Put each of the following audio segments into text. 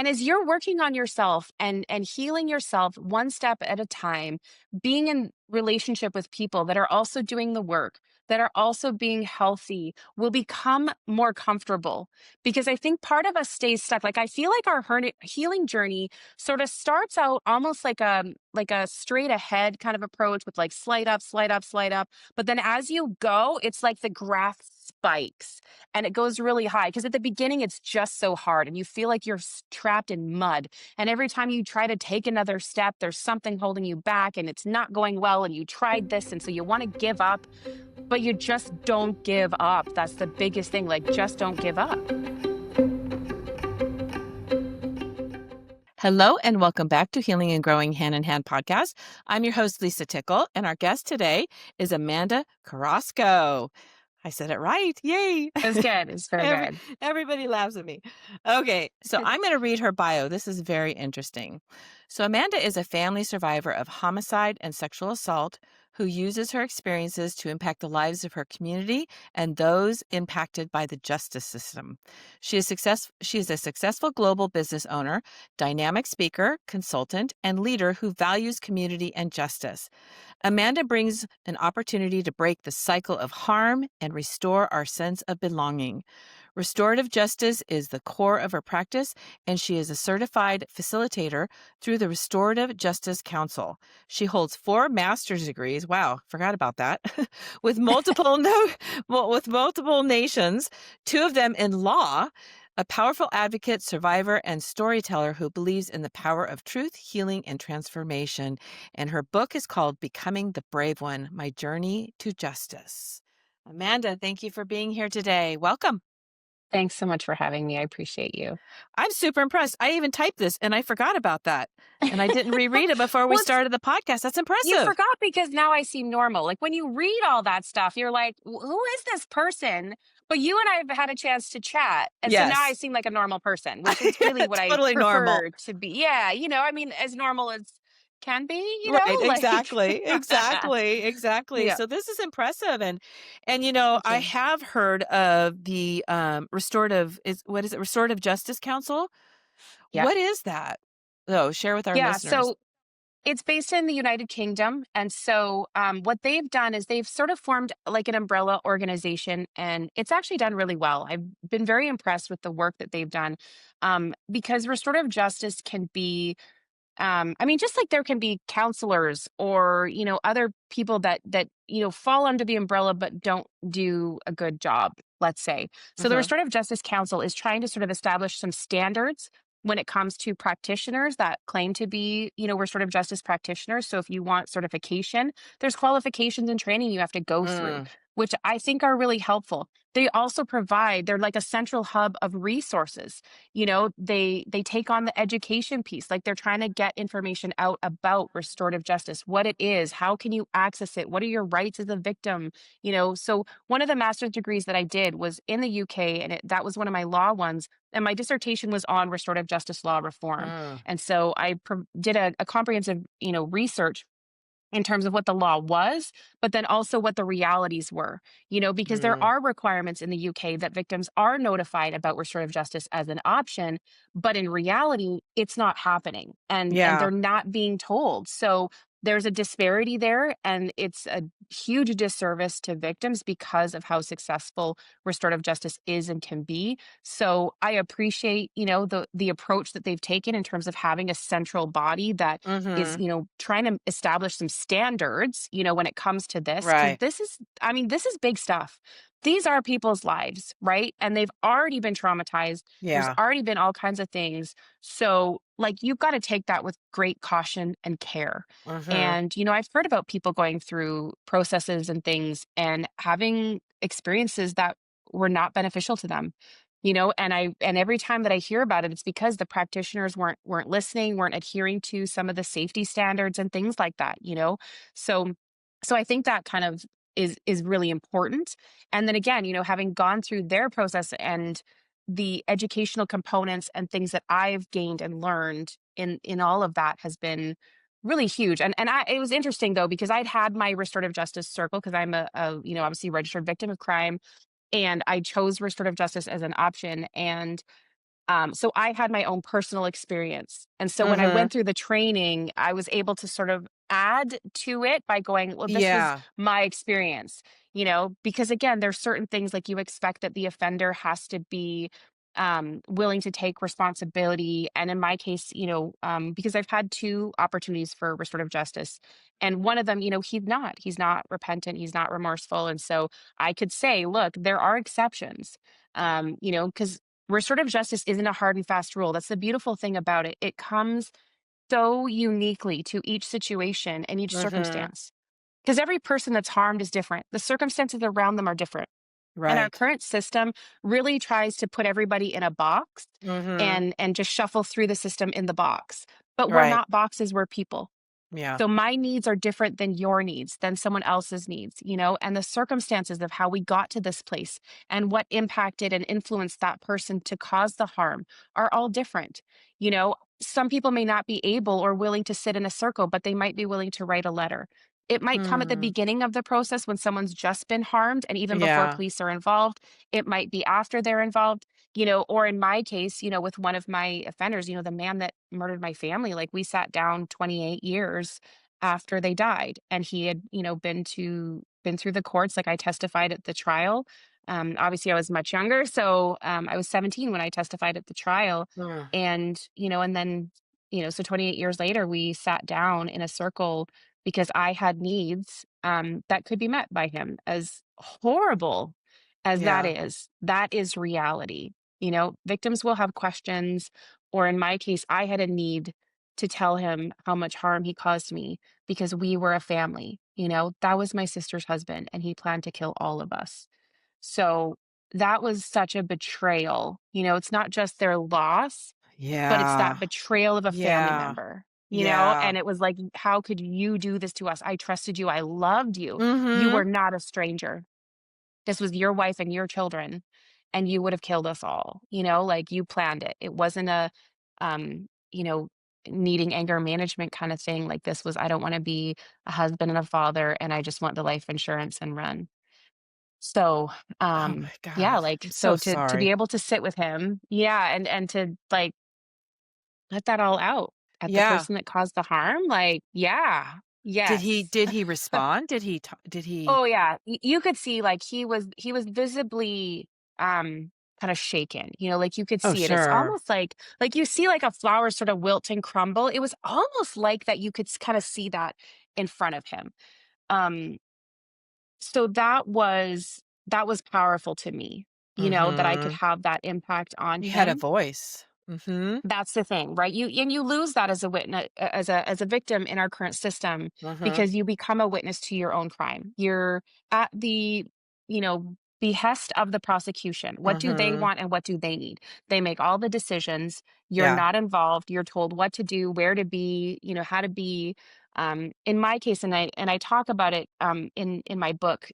And as you're working on yourself and healing yourself one step at a time, being in relationship with people that are also doing the work, that are also being healthy, will become more comfortable. Because I think part of us stays stuck. Like I feel like our healing journey sort of starts out almost like a straight ahead kind of approach with like slight up, slight up, slight up. But then as you go, it's like the graph spikes and it goes really high because at the beginning it's just so hard and you feel like you're trapped in mud, and every time you try to take another step there's something holding you back and it's not going well and you tried this and so you want to give up, but you just don't give up. That's the biggest thing, like just don't give up. Hello and welcome back to Healing and Growing Hand in Hand podcast. I'm your host, Lisa Tickle, and our guest today is Amanda Carrasco. I said it right. Yay. It's good. It's very Every, good. everybody laughs at me. Okay, so I'm going to read her bio. This is very interesting. So Amanda is a family survivor of homicide and sexual assault who uses her experiences to impact the lives of her community and those impacted by the justice system. She is a successful global business owner, dynamic speaker, consultant, and leader who values community and justice. Amanda brings an opportunity to break the cycle of harm and restore our sense of belonging. Restorative justice is the core of her practice, and she is a certified facilitator through the Restorative Justice Council. She holds 4 master's degrees. Wow, forgot about that. with with multiple nations, 2 of them in law. A powerful advocate, survivor, and storyteller who believes in the power of truth, healing, and transformation. And her book is called Becoming the Brave One: My Journey to Justice. Amanda, thank you for being here today. Welcome. Thanks so much for having me. I appreciate you. I'm super impressed. I even typed this and I forgot about that. And I didn't reread it before we Well, started the podcast. That's you impressive. forgot because now I seem normal. Like when you read all that stuff, you're like, Who is this person?" But you and I have had a chance to chat. And so now I Yes. seem like a normal person, which is really what I Totally normal. prefer to be. Yeah. I mean, as normal as can be, Right, like, exactly. yeah. So this is impressive. And Thank I you. have heard of the Restorative Justice Council. Yeah. What is that? Oh, share with our Yeah. listeners. So it's based in the United Kingdom. And so what they've done is they've sort of formed like an umbrella organization, and it's actually done really well. I've been very impressed with the work that they've done, because restorative justice can be, I mean, just like there can be counselors or, other people that fall under the umbrella but don't do a good job, let's say. So the Uh-huh. Restorative Justice Council is trying to sort of establish some standards when it comes to practitioners that claim to be, restorative justice practitioners. So if you want certification, there's qualifications and training you have to go through, Mm, which I think are really helpful. They also they're like a central hub of resources. They take on the education piece, like they're trying to get information out about restorative justice, what it is, how can you access it, what are your rights as a victim. So one of the master's degrees that I did was in the UK, and that was one of my law ones, and my dissertation was on restorative justice law reform. mm, And so I did a comprehensive research in terms of what the law was, but then also what the realities were, because there mm. are requirements in the UK that victims are notified about restorative justice as an option, but in reality, it's not happening and Yeah. they're not being told. So there's a disparity there, and it's a huge disservice to victims because of how successful restorative justice is and can be. So I appreciate, the approach that they've taken in terms of having a central body that is, Mm-hmm. trying to establish some standards, when it comes to this, because Right. this is big stuff. These are people's lives, right? And they've already been traumatized. There's Yeah. already been all kinds of things. So, like, you've got to take that with great caution and care. Mm-hmm. And, I've heard about people going through processes and things and having experiences that were not beneficial to them. And every time that I hear about it, it's because the practitioners weren't listening, weren't adhering to some of the safety standards and things like that. So so I think that kind of is really important. And then again, having gone through their process and the educational components and things that I've gained and learned in all of that has been really huge. And it was interesting though, because I'd had my restorative justice circle, because I'm a obviously registered victim of crime, and I chose restorative justice as an option. And So I had my own personal experience. And so when I Mhm. went through the training, I was able to sort of add to it by going, well, this was Yeah. my experience, because again, there's certain things like you expect that the offender has to be willing to take responsibility. And in my case, because I've had two opportunities for restorative justice, and one of them, he's not repentant, he's not remorseful. And so I could say, look, there are exceptions, because restorative justice isn't a hard and fast rule. That's the beautiful thing about it. It comes so uniquely to each situation and each Mhm. circumstance. Because every person that's harmed is different. The circumstances around them are different. And our Right. current system really tries to put everybody in a box Mhm. and just shuffle through the system in the box. But we're Right. not boxes, we're people. Yeah. So my needs are different than your needs, than someone else's needs, and the circumstances of how we got to this place and what impacted and influenced that person to cause the harm are all different. Some people may not be able or willing to sit in a circle, but they might be willing to write a letter. It might come at the Mm. beginning of the process when someone's just been harmed, and even before Yeah. police are involved. It might be after they're involved, or in my case, with one of my offenders, the man that murdered my family, like we sat down 28 years after they died, and he had, been through the courts. Like I testified at the trial. Obviously I was much younger, so I was 17 when I testified at the trial. Mm. And then, so 28 years later, we sat down in a circle because I had needs that could be met by him. As horrible as Yeah. that is reality. Victims will have questions, or in my case, I had a need to tell him how much harm he caused me because we were a family. That was my sister's husband, and he planned to kill all of us. So that was such a betrayal. It's not just their loss, but it's Yeah. that betrayal of a family Yeah. member. Yeah. And it was like, how could you do this to us? I trusted you. I loved you. You were Mhm. not a stranger. This was your wife and your children, and you would have killed us all. Like you planned it. It wasn't a, um, you know, needing anger management kind of thing. Like this was, I don't want to be a husband and a father, and I just want the life insurance and run. So, Oh my yeah, god. like I'm so so to be sorry. able to sit with him, yeah, and to like let that all out at the Yeah. person that caused the harm, like, yeah, Did he yes. did he respond? Did he Oh yeah, you could see like he was visibly kind of shaken. Like you could Oh, see it. It's sure. almost like you see like a flower sort of wilt and crumble. It was almost like that you could kind of see that in front of him. Um so that was powerful to me, that I could Mhm. have that impact on You had a him. voice. Mhm. That's the thing, right? You lose that as a witness, as a victim in our current system, Mhm. because you become a witness to your own crime. You're at the, behest of the prosecution. What do they Mhm. want and what do they need? They make all the decisions. You're Yeah. not involved. You're told what to do, where to be, how to be. In my case, and I talk about it in my book.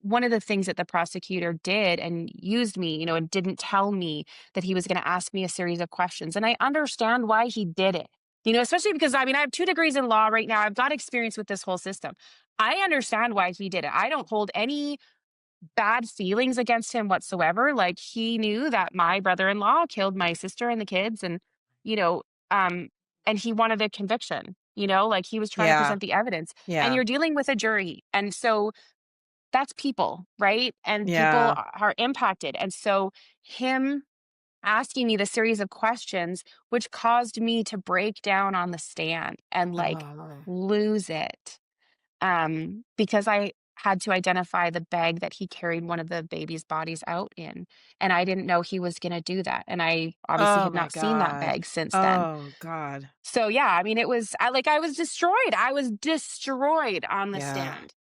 One of the things that the prosecutor did and used me, and didn't tell me that he was going to ask me a series of questions. And I understand why he did it, especially because I mean, I have 2 degrees in law right now. I've got experience with this whole system. I understand why he did it. I don't hold any bad feelings against him whatsoever. Like he knew that my brother-in-law killed my sister and the kids, and, you know, um, and he wanted a conviction, like he was trying to Yeah. present the evidence. And Yeah. you're dealing with a jury. And so that's people, right? And people Yeah. are impacted. And so him asking me the series of questions, which caused me to break down on the stand and like Oh. lose it. Because I had to identify the bag that he carried one of the baby's bodies out in. And I didn't know he was going to do that. And I obviously Oh had my not seen that god. bag since then. Oh god. So yeah, I mean, I was destroyed. I was destroyed on the Yeah. stand,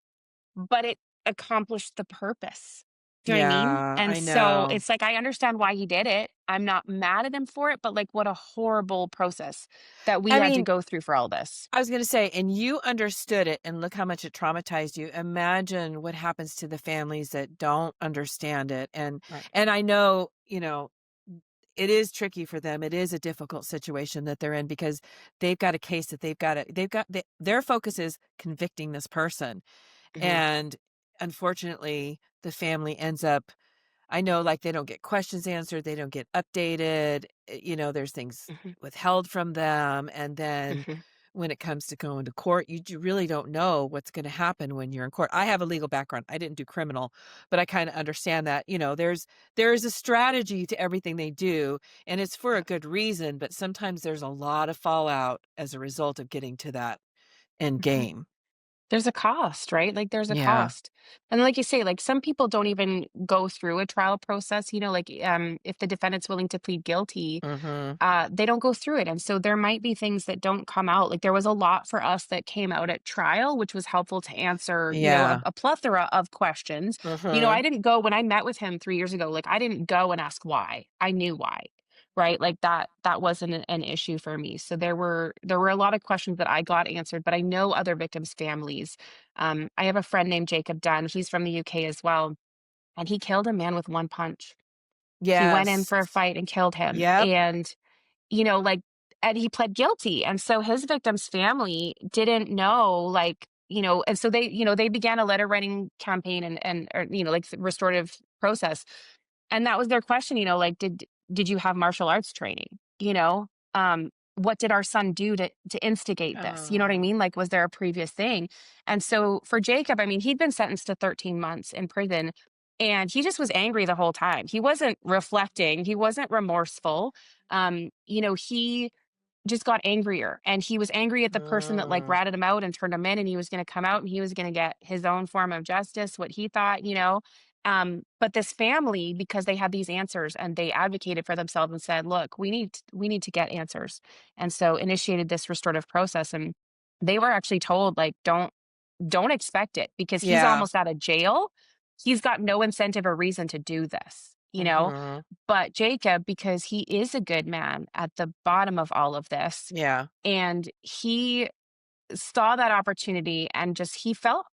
but it accomplished the purpose. Do you know what I mean? Yeah, And I so know. it's like I understand why he did it. I'm not mad at him for it, but like what a horrible process that we I had to mean, go through for all this. I was gonna say, and you understood it, and look how much it traumatized you. Imagine what happens to the families that don't understand it, Right. and I know, it is tricky for them. It is a difficult situation that they're in because they've got a case that their focus is convicting this person, Mhm. and unfortunately, the family ends up I know, like, they don't get questions answered, they don't get updated, there's things Mhm, withheld from them, and then mhm, when it comes to going to court, really don't know what's gonna happen when you're in court. I have a legal background, I didn't do criminal, but I kinda understand that, there's a strategy to everything they do, and it's for a yeah, good reason, but sometimes there's a lot of fallout as a result of getting to that end mhm. game. There's a cost, right? Like, there's a Yeah. cost. And like you say, like, some people don't even go through a trial process, like, if the defendant's willing to plead guilty, Mhm. they don't go through it. And so there might be things that don't come out. Like there was a lot for us that came out at trial, which was helpful to answer, Yeah. a plethora of questions. I Mhm. didn't go when I met with him 3 years ago, like I didn't go and ask why. I knew why. Right. Like that wasn't an issue for me. So there were a lot of questions that I got answered, but I know other victims' families. I have a friend named Jacob Dunn. He's from the UK as well. And he killed a man with one punch. He went in Yes. for a fight and killed him. Yep. Like, and he pled guilty. And so his victim's family didn't know, like, and so they began a letter writing campaign or, like restorative process. And that was their question, like, did you have martial arts training? What did our son do to instigate this? You know what I Oh. mean? Like, was there a previous thing? And so for Jacob, I mean, he'd been sentenced to 13 months in prison and he just was angry the whole time. He wasn't reflecting, he wasn't remorseful. He just got angrier and he was angry at the person that like Mm. ratted him out and turned him in and he was going to come out and he was going to get his own form of justice, what he thought. But this family, because they had these answers and they advocated for themselves and said, look, we need to get answers, and so initiated this restorative process. And they were actually told, like, don't expect it because he's Yeah. almost out of jail. He's got no incentive or reason to do this. Mhm. But Jacob, because he is a good man at the bottom of all of this, Yeah. and he saw that opportunity and just he felt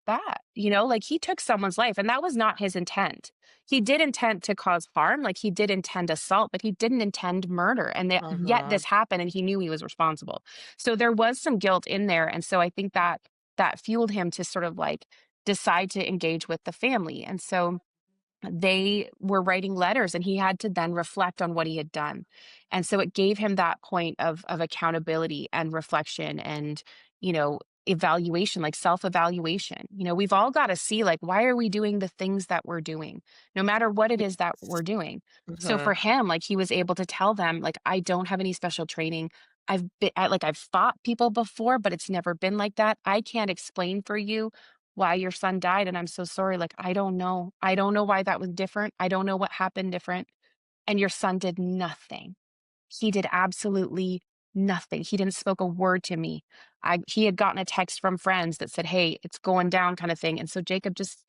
bad, like he took someone's life and that was not his intent. He did intend to cause harm, like he did intend assault, but he didn't intend murder. And yet Mhm. this happened and he knew he was responsible. So there was some guilt in there. And so I think that fueled him to sort of like decide to engage with the family. And so they were writing letters and he had to then reflect on what he had done. And so it gave him that point of accountability and reflection and, you know, evaluation, like self-evaluation. We've all got to see, like, why are we doing the things that we're doing, no matter what it is that we're doing. So Mhm. for him, like, he was able to tell them, like, I don't have any special training. I've fought people before, but it's never been like that. I can't explain for you why your son died, and I'm so sorry. Like, I don't know. I don't know why that was different. I don't know what happened different. And your son did nothing. He did absolutely nothing. He didn't spoke a word to me. He had gotten a text from friends that said, "Hey, it's going down," kind of thing. And so Jacob just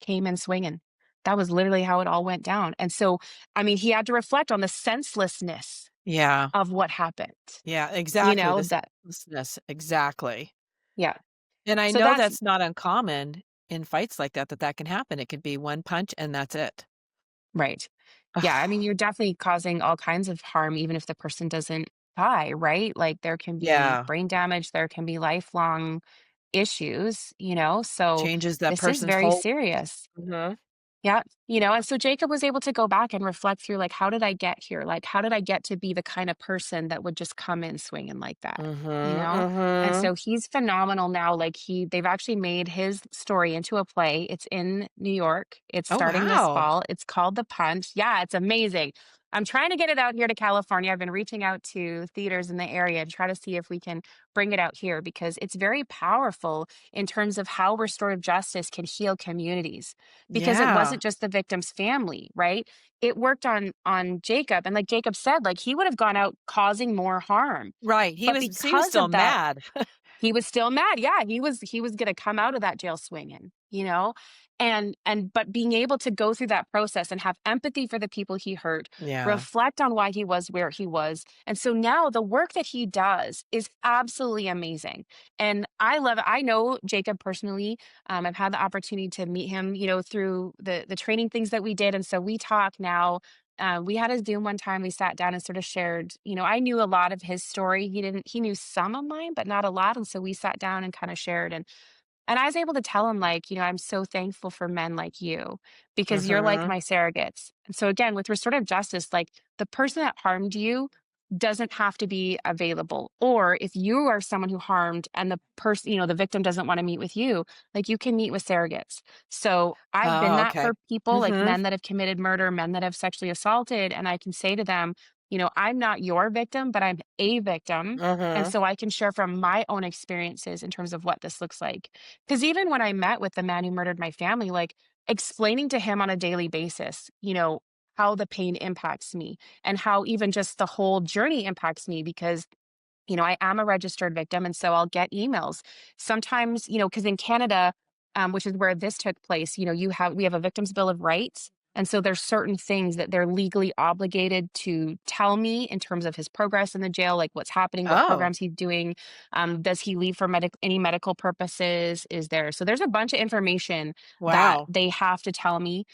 came in swinging. That was literally how it all went down. And so, I mean, he had to reflect on the senselessness Yeah. of what happened. Yeah, exactly, the That selflessness, exactly. Yeah. And I So know that's that's not uncommon in fights like that, that can happen. It could be one punch and that's it. right. Yeah, I mean, you're definitely causing all kinds of harm even if the person doesn't die, right? Like there can be Yeah. brain damage, there can be lifelong issues. So Changes that this is person's very whole. serious. Mhm. Yeah, and so Jacob was able to go back and reflect through, like, how did I get here? Like, how did I get to be the kind of person that would just come in swinging like that? You Mhm, know? And mhm. so he's phenomenal now. Like they've actually made his story into a play. It's in New York. It's Oh, starting this wow. fall. It's called The Punch. Yeah, it's amazing. I'm trying to get it out here to California. I've been reaching out to theaters in the area to try to see if we can bring it out here because it's very powerful in terms of how restorative justice can heal communities, because it Yeah. wasn't just the victim's family, right? It worked on Jacob, and like Jacob said, like he would have gone out causing more harm. Right, But he was because still of that, mad. he was still mad. Yeah, he was gonna come out of that jail swinging. But being able to go through that process and have empathy for the people he hurt, Yeah. reflect on why he was where he was. And so now the work that he does is absolutely amazing. And I love it. I know Jacob personally. I've had the opportunity to meet him, through the training things that we did. And so we talk now. We had a Zoom one time. We sat down and sort of shared. I knew a lot of his story. He didn't. He knew some of mine, but not a lot. And so we sat down and kind of shared. And And I was able to tell him, like, I'm so thankful for men like you because you're like Mhm. my surrogates. And so, again, with restorative justice, like the person that harmed you doesn't have to be available. Or if you are someone who harmed and the person, the victim doesn't want to meet with you, like you can meet with surrogates. So I've been Oh, that okay. for people, like Mhm. men that have committed murder, men that have sexually assaulted. And I can say to them, I'm not your victim, but I'm a victim. And Mhm. so I can share from my own experiences in terms of what this looks like. Because even when I met with the man who murdered my family, like explaining to him on a daily basis, how the pain impacts me and how even just the whole journey impacts me because I am a registered victim. And so I'll get emails sometimes, because in Canada, which is where this took place, we have a victim's bill of rights. And so there's certain things that they're legally obligated to tell me in terms of his progress in the jail, like what's happening, what Oh, programs he's doing. Does he leave for any medical purposes? Is there? So there's a bunch of information that wow. they have to tell me,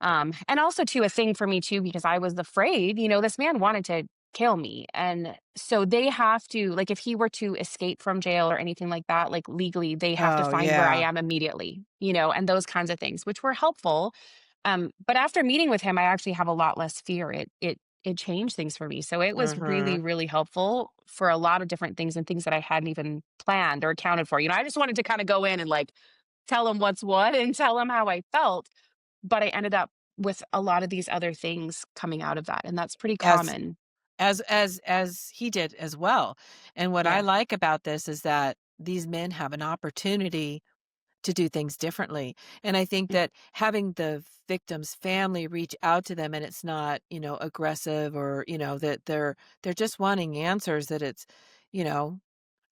and also too, a thing for me too, because I was afraid, this man wanted to kill me. And so they have to, like, if he were to escape from jail or anything like that, like legally, they have to Oh, find where I yeah. am immediately, and those kinds of things, which were helpful. But after meeting with him, I actually have a lot less fear. It changed things for me. So it was really, Mhm. really helpful for a lot of different things and things that I hadn't even planned or accounted for. I just wanted to kind of go in and like tell him what's what and tell him how I felt, but I ended up with a lot of these other things coming out of that, and that's pretty As common. as he did as well. And what I Yeah. like about this is that these men have an opportunity to do things differently. And I think Mm. that having the victim's family reach out to them and it's not, aggressive or, that they're just wanting answers that you know,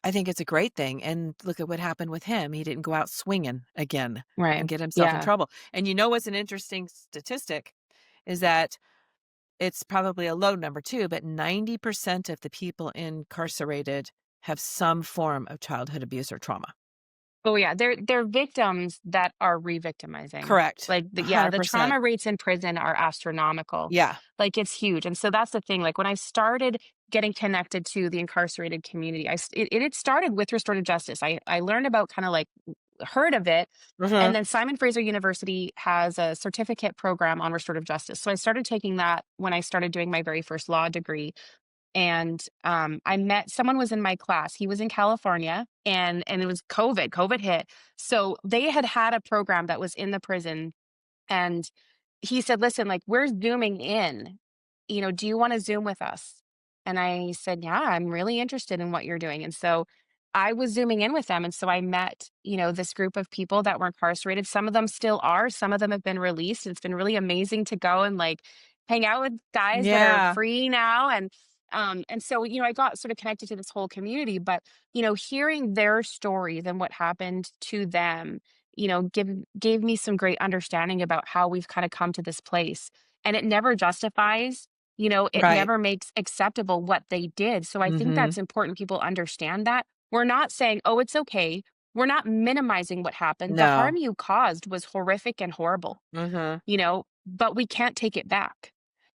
I think it's a great thing. And look at what happened with him. He didn't go out swinging again Right. and get himself in Yeah. trouble. And you know what's an interesting statistic is that it's probably a low number too, but 90% of the people incarcerated have some form of childhood abuse or trauma. Oh, yeah, they're victims that are re-victimizing. Correct. Like, the 100%. trauma rates in prison are astronomical. Yeah. Like, it's huge, and so that's the thing, like, when I started getting connected to the incarcerated community, it had started with restorative justice. I learned about kinda, like, heard of it, and Mhm. then Simon Fraser University has a certificate program on restorative justice, so I started taking that when I started doing my very first law degree. And I met someone was in my class. He was in California, and it was COVID. COVID hit, so they had had a program that was in the prison, and he said, "Listen, like, we're zooming in. Do you wanna Zoom with us?" And I said, "Yeah, I'm really interested in what you're doing." And so I was Zooming in with them, and so I met, this group of people that were incarcerated. Some of them still are, some of them have been released. It's been really amazing to go and, like, hang out with guys that are Yeah. free now, and so, I got sort of connected to this whole community, but, hearing their stories and what happened to them, gave me some great understanding about how we've kind of come to this place. And it never justifies, it Right. never makes acceptable what they did. So I think Mhm. that's important people understand that. We're not saying, oh, it's okay. We're not minimizing what happened. The harm No. you caused was horrific and horrible, Mhm. but we can't take it back.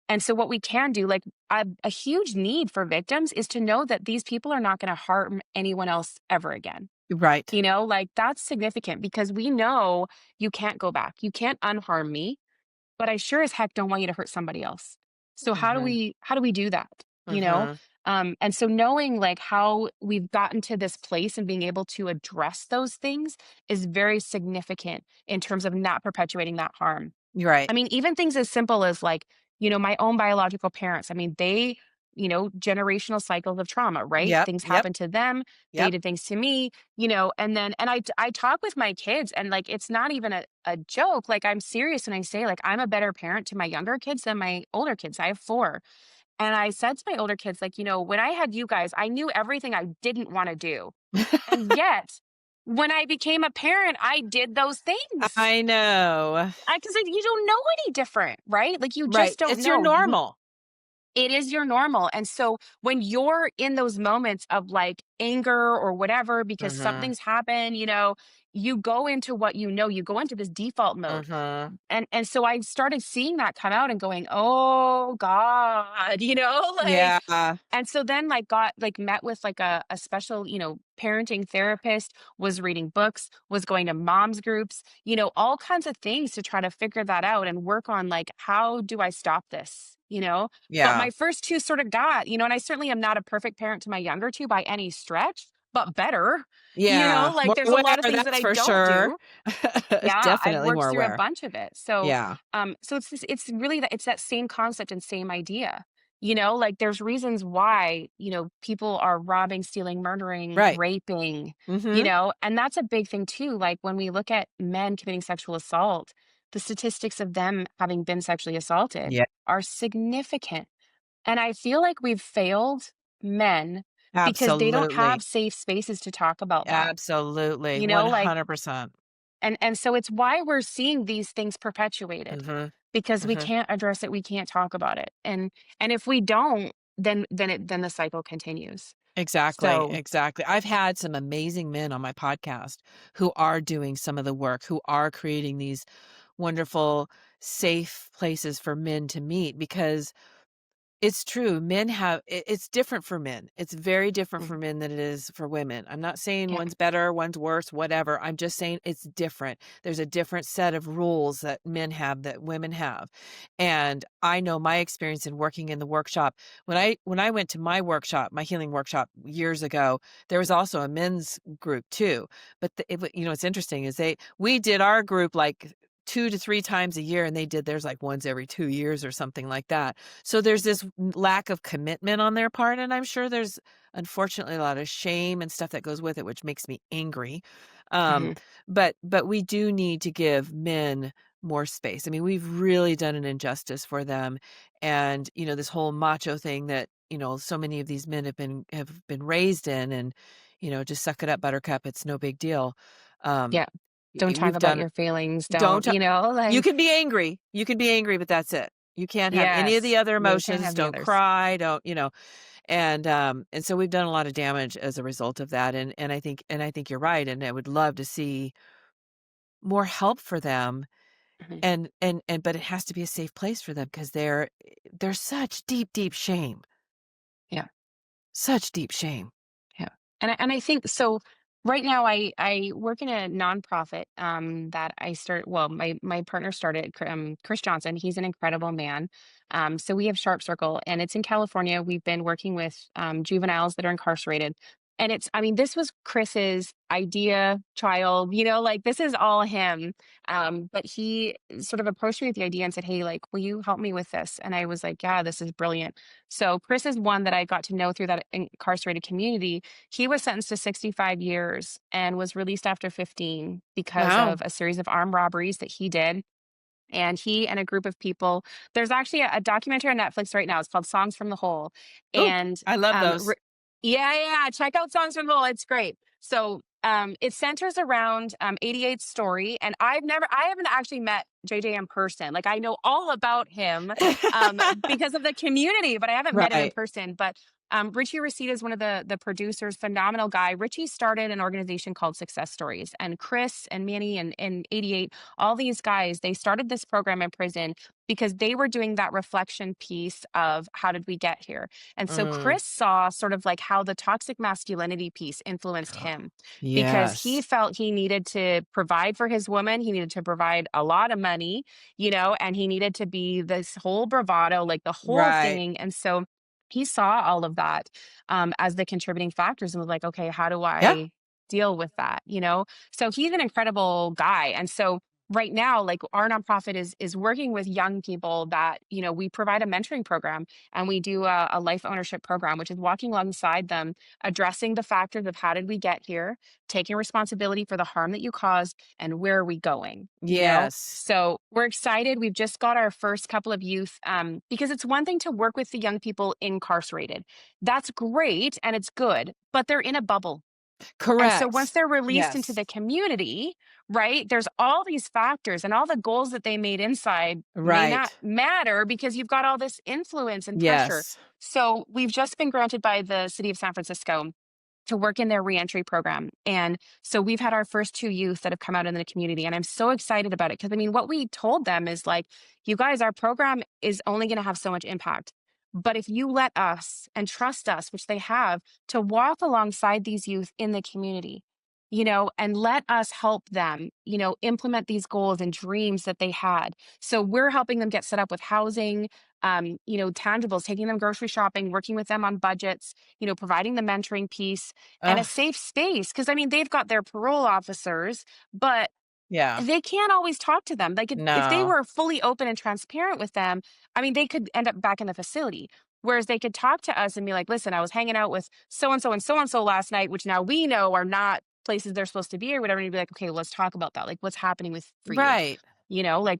And so what we can do, like a huge need for victims is to know that these people are not going to harm anyone else ever again. Right. Like that's significant because we know you can't go back. You can't unharm me, but I sure as heck don't want you to hurt somebody else. So Mhm. how do we do that? You know? Mhm. And so knowing like how we've gotten to this place and being able to address those things is very significant in terms of not perpetuating that harm. You're right. I mean, even things as simple as like, my own biological parents. I mean, they, generational cycles of trauma, right? Yep. Things Yep. happen to them, they Yep. did things to me, and I talk with my kids and like it's not even a joke. Like I'm serious when I say like I'm a better parent to my younger kids than my older kids. I have four. And I said to my older kids, like, when I had you guys, I knew everything I didn't want to do. And yet, when I became a parent, I did those things. I know. I can say you don't know any different, right? Like you Right. just don't It's your know. normal. It is your normal. And so when you're in those moments of like anger or whatever, because Mhm. something's happened, you go into what you go into this default mode. Mhm. And so I started seeing that come out and going, "Oh God," like, Yeah. and so then like got like met with like a special, parenting therapist, was reading books, was going to moms groups, all kinds of things to try to figure that out and work on like how do I stop this. But Yeah. my first two sort of and I certainly am not a perfect parent to my younger two by any stretch, but better. Yeah. Like More there's a aware, lot of things that that's I for don't sure. do. Yeah, I've Definitely worked more through a aware. bunch of it. So, Yeah. it's really it's that same concept and same idea. Like there's reasons why, people are robbing, stealing, murdering, Right. raping, Mhm. and that's a big thing too. Like when we look at men committing sexual assault, the statistics of them having been sexually assaulted Yeah. are significant. And I feel like we've failed men because they don't Absolutely. have safe spaces to talk about that. Absolutely. Like 100%. and so it's why we're seeing these things perpetuated Mhm. because we Mhm. can't address it, we can't talk about it. And if we don't, then the cycle continues. Exactly, So, exactly. I've had some amazing men on my podcast who are doing some of the work, who are creating these wonderful, safe places for men to meet because it's true. Men have it's different for men. It's very different for mhm, men than it is for women. I'm not saying yeah, one's better, one's worse, whatever. I'm just saying it's different. There's a different set of rules that men have that women have. And I know my experience in working in the workshop. When I went to my workshop, my healing workshop years ago, there was also a men's group too. But what's interesting is we did our group like 2 to 3 times a year and they did theirs like once every 2 years or something like that. So there's this lack of commitment on their part, and I'm sure there's unfortunately a lot of shame and stuff that goes with it, which makes me angry. Um, mhm, but we do need to give men more space. I mean, we've really done an injustice for them, and this whole macho thing that so many of these men have been raised in, and just suck it up, Buttercup. It's no big deal. Um, yeah. Don't talk we've about done your feelings. don't Don't, you like, can be angry. You can be angry, but that's it. You can't have any of the yes, other you can't emotions. have the Don't others. cry. Don't. And so we've done a lot of damage as a result of that. And I think you're right. And I would love to see more help for them. Mhm, And but it has to be a safe place for them because there's such deep, deep shame. yeah. Such deep shame. Yeah. And I think so right now I work in a nonprofit that I start well my partner started Chris Johnson. He's an incredible man. So we have Sharp Circle and it's in California. We've been working with juveniles that are incarcerated. And I mean, this was Chris's idea, child, like this is all him. But he sort of approached me with the idea and said, "Hey, like, will you help me with this?" And I was like, "Yeah, this is brilliant." So Chris is one that I got to know through that incarcerated community. He was sentenced to 65 years and was released after 15 because Wow. of a series of armed robberies that he did. And he and a group of people, there's actually a documentary on Netflix right now. It's called Songs from the Hole. Ooh, And I love those. yeah, yeah, check out Songs from the Hole. It's great. So it centers around 88's story. And I haven't actually met JJ in person. Like I know all about him because of the community, but I haven't met him in Right. person. But Richie Racita is one of the producers, phenomenal guy. Richie started an organization called Success Stories, and Chris and Manny and 88, all these guys, they started this program in prison because they were doing that reflection piece of how did we get here. And so Mm. Chris saw sort of like how the toxic masculinity piece influenced him because he Yes. felt he needed to provide for his woman, he needed to provide a lot of money, and he needed to be this whole bravado, like the whole Right. thing. And so he saw all of that as the contributing factors and was like, okay, how do Yeah. I deal with that? So he's an incredible guy. And so right now, like our nonprofit is working with young people that, we provide a mentoring program and we do a life ownership program, which is walking alongside them, addressing the factors of how did we get here, taking responsibility for the harm that you caused, and where are we going. Yes. So we're excited. We've just got our first couple of youth because it's one thing to work with the young people incarcerated. That's great and it's good, but they're in a bubble. And so once Correct. they're released into Yes. the community, right, there's all these factors and all the goals that they made inside may not Right. matter because you've got all this influence and pressure. Yes. So we've just been granted by the city of San Francisco to work in their reentry program. And so we've had our first two youth that have come out in the community. And I'm so excited about it because I mean, what we told them is like, you guys, our program is only going to have so much impact. But if you let us and trust us, which they have, to walk alongside these youth in the community, and let us help them, implement these goals and dreams that they had. So we're helping them get set up with housing, tangibles, taking them grocery shopping, working with them on budgets, providing the mentoring piece and a Ugh, safe space. Cause I mean, they've got their parole officers, but yeah. they can't always talk to them. Like if they No. were fully open and transparent with them, I mean, they could end up back in the facility. Whereas they could talk to us and be like, listen, I was hanging out with so and so last night, which now we know are not places they're supposed to be or whatever. And you'd be like, okay, let's talk about that. Like what's happening with for you? Right. Like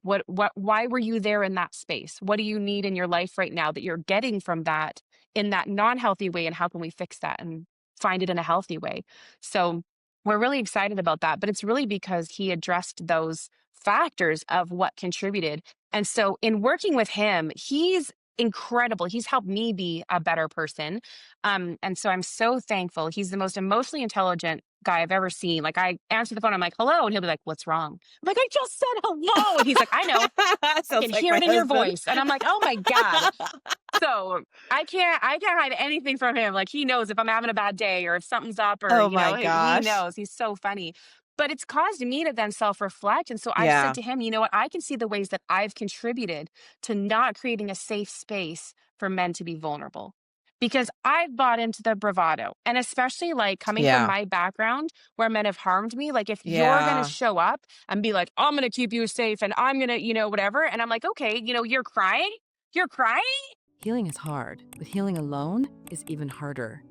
why were you there in that space? What do you need in your life right now that you're getting from that in that non-healthy way? And how can we fix that and find it in a healthy way? So we're really excited about that, but it's really because he addressed those factors of what contributed. And so in working with him, he's incredible. He's helped me be a better person. And so I'm so thankful. He's the most emotionally intelligent guy I've ever seen. Like I answer the phone, I'm like, hello. And he'll be like, what's wrong? I'm like, I just said hello. And he's like, I know. I can Sounds like hear my it in your husband. voice. And I'm like, oh my God. So I can't hide anything from him. Like he knows if I'm having a bad day or if something's up or, Oh my he gosh. knows. He's so funny. But it's caused me to then self-reflect. And so I've said Yeah. to him, you know what, I can see the ways that I've contributed to not creating a safe space for men to be vulnerable. Because I've bought into the bravado. And especially like coming from Yeah. my background where men have harmed me, like if you're gonna Yeah. show up and be like, I'm gonna keep you safe and I'm gonna, whatever. And I'm like, okay, you're crying. You're crying. Healing is hard, but healing alone is even harder.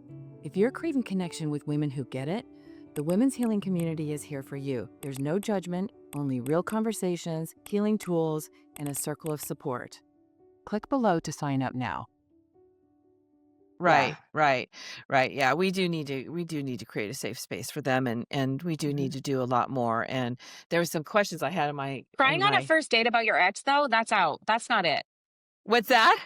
If you're craving connection with women who get it, the women's healing community is here for you. There's no judgment, only real conversations, healing tools, and a circle of support. Click below to sign up now. Yeah. Right, right, right. Yeah, we do need to create a safe space for them and we do Mhm. need to do a lot more. And there were some questions I had in Crying on a my first date about your ex, though, that's out. That's not it. What's that?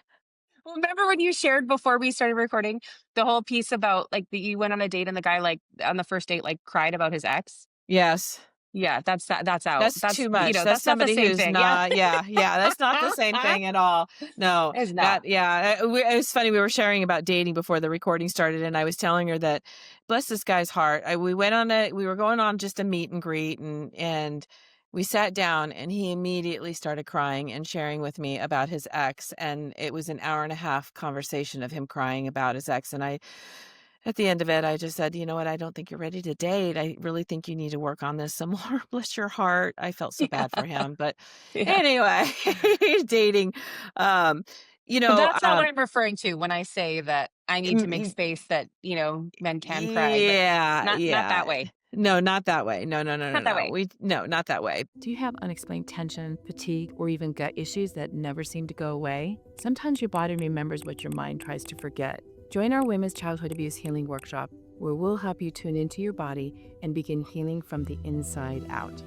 Remember when you shared before we started recording the whole piece about like that you went on a date and the guy like on the first date like cried about his ex? Yes. Yeah, that's out. That's That's too much. That's that's not the somebody same who's thing. Yeah. not yeah, yeah, that's not the same thing at all. No, It's not. that yeah, it was funny, we were sharing about dating before the recording started, and I was telling her that, bless this guy's heart, we were going on just a meet and greet, and we sat down, and he immediately started crying and sharing with me about his ex, and it was an hour and a half conversation of him crying about his ex, and I at the end of it, I just said, "You know what? I don't think you're ready to date. I really think you need to work on this some more." Bless your heart. I felt so bad for him. But Yeah. anyway, dating. Um, you But know, that's not what I'm referring to when I say that I need to mm, make y- space that, men can cry, but yeah, not that yeah. way. No, not that way. No, no, no, no, Not that no. way. No, not that way. Do you have unexplained tension, fatigue, or even gut issues that never seem to go away? Sometimes your body remembers what your mind tries to forget. Join our Women's Childhood Abuse Healing Workshop, where we'll help you tune into your body and begin healing from the inside out.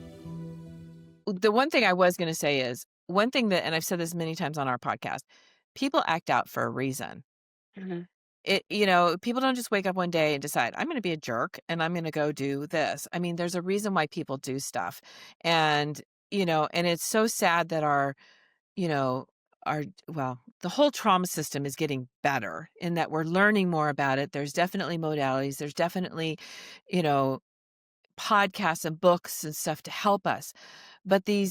The one thing I was going to say is one thing that, and I've said this many times on our podcast, people act out for a reason. Mhm. People don't just wake up one day and decide, I'm going to be a jerk and I'm going to go do this. I mean, there's a reason why people do stuff. And, and it's so sad that you know, the whole trauma system is getting better in that we're learning more about it. There's definitely modalities. There's definitely, you know, podcasts and books and stuff to help us. But the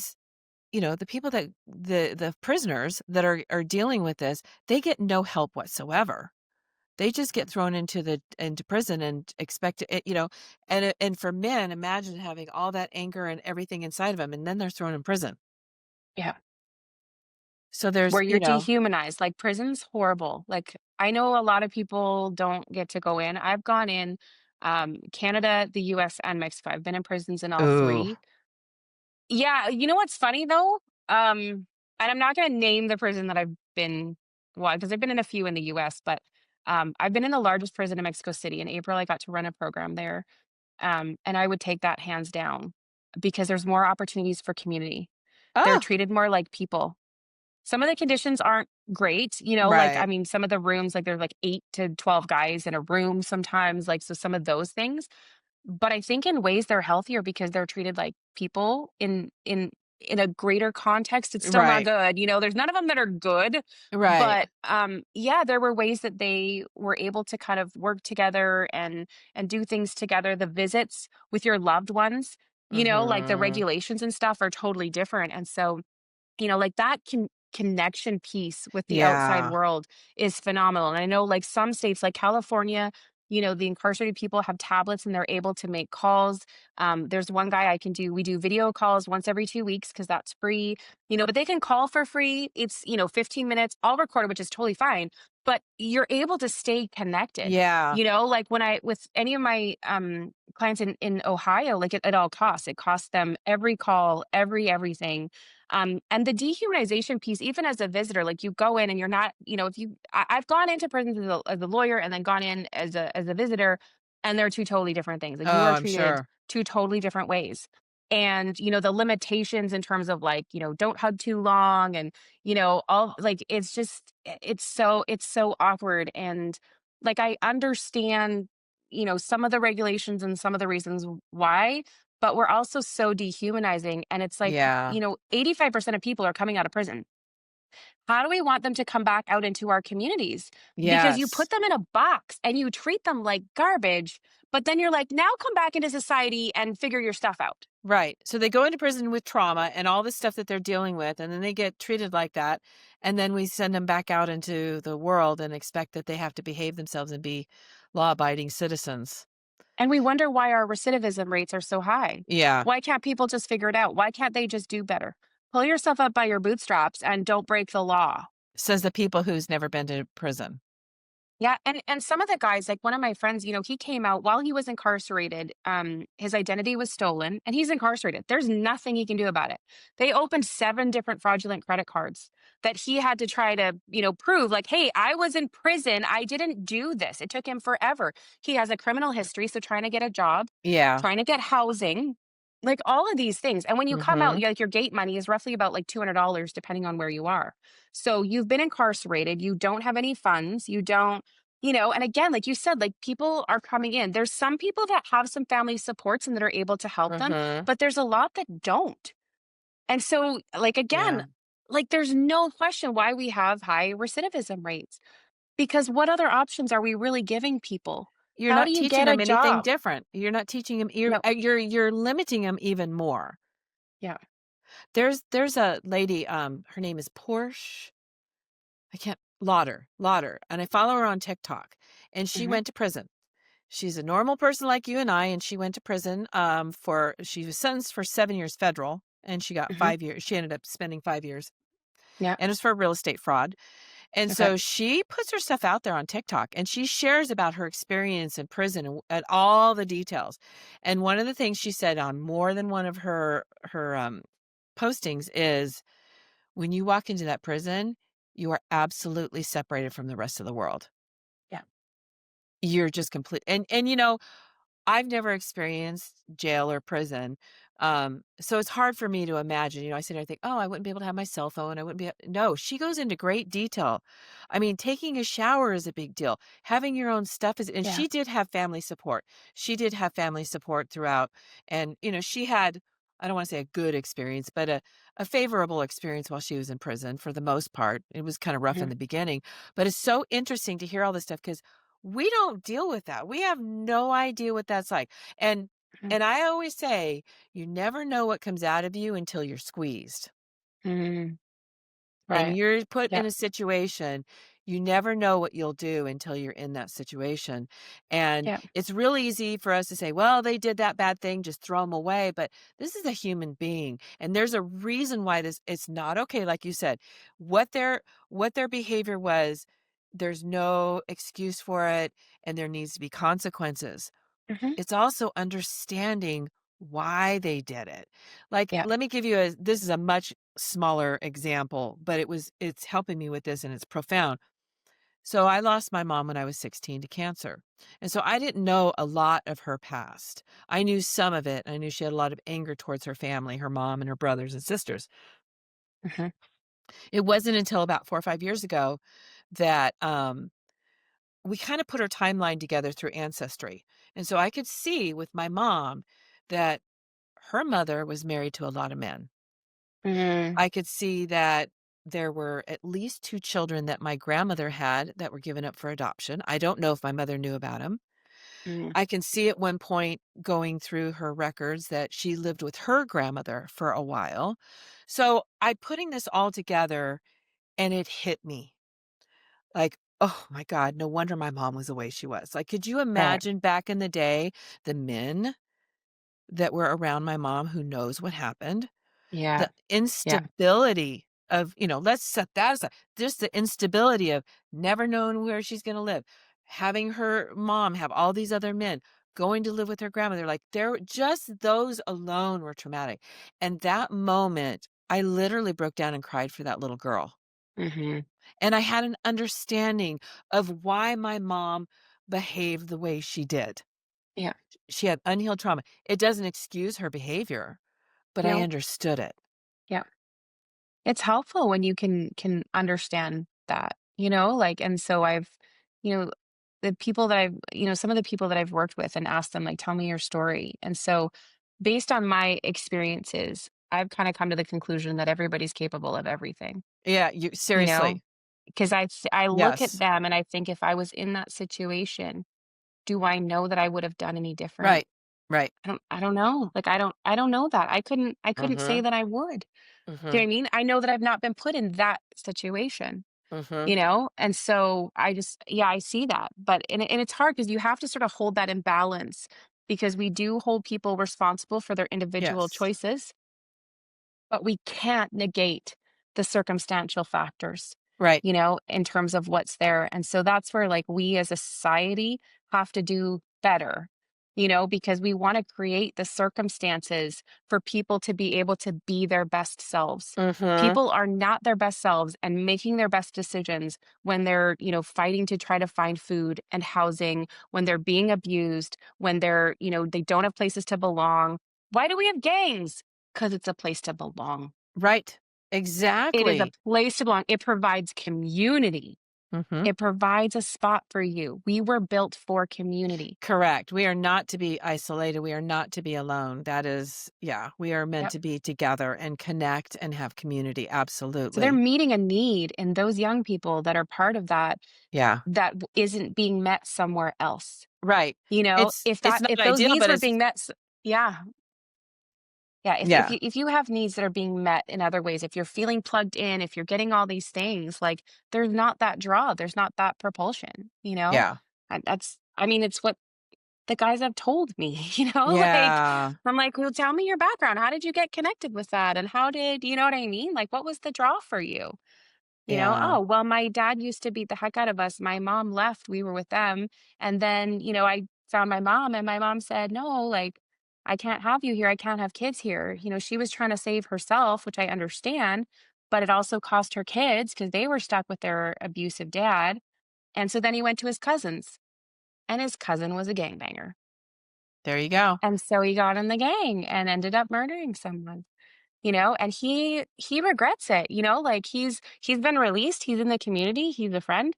people the prisoners that are dealing with this, they get no help whatsoever. They just get thrown into prison and expect it, and for men, imagine having all that anger and everything inside of them, and then they're thrown in prison. Yeah. So there's, Where you're dehumanized. Like prison's horrible. Like I know a lot of people don't get to go in. I've gone in Canada, the US, and Mexico. I've been in prisons in all ooh, three. Yeah, you know what's funny though? And I'm not gonna name the prison that I've been well, because I've been in a few in the US, but I've been in the largest prison in Mexico City. In April, I got to run a program there. And I would take that hands down because there's more opportunities for community. They're Oh, treated more like people. Some of the conditions aren't great, like, I right, mean, some of the rooms, like, there's like 8 to 12 guys in a room sometimes, like, so some of those things. But I think in ways they're healthier because they're treated like people in a greater context. It's still not right, good, there's none of them that are good, right. but, yeah, there were ways that they were able to kind of work together and do things together. The visits with your loved ones, like, the Mhm. regulations and stuff are totally different, and so like that connection piece with the outside Yeah, world is phenomenal. And I know like some states like California, the incarcerated people have tablets and they're able to make calls. There's one guy we do video calls once every 2 weeks because that's free, but they can call for free. It's, 15 minutes, all recorded, which is totally fine. But you're able to stay connected. yeah, Like when with any of my clients in Ohio, like it all costs. It costs them every call, everything, and the dehumanization piece, even as a visitor, like you go in and you're not, if I've gone into prisons as a lawyer and then gone in as a visitor, and they're two totally different things. Like you oh, are I'm treated sure. two totally different ways. And the limitations in terms of like, don't hug too long and all like it's just it's so awkward. And like I understand, some of the regulations and some of the reasons why, but we're also so dehumanizing, and it's like, Yeah, 85% of people are coming out of prison. How do we want them to come back out into our communities? Because you yes. put them in a box and you treat them like garbage, but then you're like, now come back into society and figure your stuff out. Right. So they go into prison with trauma and all the stuff that they're dealing with, and then they get treated like that. And then we send them back out into the world and expect that they have to behave themselves and be law abiding citizens. And we wonder why our recidivism rates are so high. Yeah. Why can't people just figure it out? Why can't they just do better? Pull yourself up by your bootstraps and don't break the law. Says the people who's never been to prison. Yeah, and some of the guys, like one of my friends, he came out while he was incarcerated. His identity was stolen, and he's incarcerated. There's nothing he can do about it. They opened 7 different fraudulent credit cards that he had to try to, prove, like, hey, I was in prison. I didn't do this. It took him forever. He has a criminal history, so trying to get a job, Yeah. trying to get housing, like all of these things. And when you come out, Mhm. like your gate money is roughly about like $200, depending on where you are. So you've been incarcerated. You don't have any funds. You don't and again, like you said, like people are coming in. There's some people that have some family supports and that are able to help them, Mhm. but there's a lot that don't. And so, like, again, Yeah. like there's no question why we have high recidivism rates because what other options are we really giving people? You're How do not you teaching get a them anything job? different. You're not teaching them you're No. you're limiting them even more. Yeah. There's a lady, her name is Porsche. I can't Lauder, and I follow her on TikTok, and she Hmm. went to prison. She's a normal person like you and I, and she went to prison, she was sentenced for 7 years federal, and she got Hmm. 5 years. She ended up spending 5 years, Yeah. and it's for real estate fraud. And Okay. so she puts her stuff out there on TikTok, and she shares about her experience in prison and all the details. And one of the things she said on more than one of her postings is, "When you walk into that prison, you are absolutely separated from the rest of the world. Yeah. You're just complete." And I've never experienced jail or prison, so it's hard for me to imagine, I sit there and think, "Oh, I wouldn't be able to have my cell phone, I wouldn't be" No, she goes into great detail. I mean, taking a shower is a big deal. Having your own stuff is and Yeah. she did have family support. She did have family support throughout, and, she had, I don't wanna say a good experience, but a favorable experience while she was in prison for the most part. It was kinda rough in Hmm. the beginning, but it's so interesting to hear all this stuff because we don't deal with that. We have no idea what that's like. And Hmm. and I always say, you never know what comes out of you until you're squeezed. Hmm. And Right. you're put Yeah. in a situation, you never know what you'll do until you're in that situation. And Yeah. it's real easy for us to say, well, they did that bad thing, just throw them away. But this is a human being. And there's a reason why it's not okay. Like you said, what their behavior was, there's no excuse for it, and there needs to be consequences. Hmm. It's also understanding why they did it. Like, Yeah. let me give you this is a much smaller example, but it's helping me with this and it's profound. So I lost my mom when I was 16 to cancer. And so I didn't know a lot of her past. I knew some of it. I knew she had a lot of anger towards her family, her mom and her brothers and sisters. Mhm. It wasn't until about 4 or 5 years ago that we kind of put her timeline together through ancestry. And so I could see with my mom that her mother was married to a lot of men. Mhm. I could see that there were at least 2 children that my grandmother had that were given up for adoption. I don't know if my mother knew about them. Mhm. I can see at one point going through her records that she lived with her grandmother for a while. So I putting this all together and it hit me like, oh my God, no wonder my mom was the way she was. Like, could you Right. imagine back in the day, the men that were around my mom who knows what happened? Yeah. The Yeah. instability of, let's set that aside. Just the instability of never knowing where she's gonna live, having her mom have all these other men, going to live with her grandmother, like, there just those alone were traumatic, and that moment, I literally broke down and cried for that little girl, Mhm. and I had an understanding of why my mom behaved the way she did. Yeah. She had unhealed trauma. It doesn't excuse her behavior, but I No. understood it. Yeah. It's helpful when you can understand that, you know, like, and so I've, you know, the people that I've, some of the people that I've worked with and asked them, like, tell me your story. And so based on my experiences, I've kind of come to the conclusion that everybody's capable of everything, Yeah, you you know, seriously. because I look at Yes. them and I think if I was in that situation, do I know that I would have done any different? Right. Right. I don't know. Like I don't know that. I couldn't say Mhm. that I would. Do you know what Mhm. I mean? I know that I've not been put in that situation, Mhm. you know? And so I just, yeah, I see that. But, and it's hard because you have to sort of hold that in balance because we do hold people responsible for their individual Yes. choices, but we can't negate the circumstantial factors, Right. in terms of what's there. And so that's where, like, we as a society have to do better, because we want to create the circumstances for people to be able to be their best selves. Mhm. People are not their best selves and making their best decisions when they're, fighting to try to find food and housing, when they're being abused, when they're, they don't have places to belong. Why do we have gangs? Because it's a place to belong. Right. It is a Exactly. place to belong. It provides community. Mhm. It provides a spot for you. We were built for community. Correct. We are not to be isolated. We are not to be alone. That is yeah, we are meant Yep. to be together and connect and have community. So they're Absolutely. meeting a need in those young people that are part of that Yeah. that isn't being met somewhere else. Right. If It's that not if those ideal, needs but were it's being met, yeah, yeah. If yeah. you have needs that are being met in other ways, if you're feeling plugged in, if you're getting all these things, like, there's not that draw, there's not that propulsion. Yeah. And I mean, it's what the guys have told me, like, Yeah. I'm like, well, tell me your background. How did you get connected with that? And how did, you know what I mean? Like, what was the draw for you? Yeah. Oh, well, my dad used to beat the heck out of us. My mom left, we were with them. And then, I found my mom, and my mom said, no, like, I can't have you here. I can't have kids here. She was trying to save herself, which I understand, but it also cost her kids because they were stuck with their abusive dad. And so then he went to his cousins, and his cousin was a gangbanger. There you go. And so he got in the gang and ended up murdering someone, and he regrets it, like, he's been released, he's in the community, he's a friend,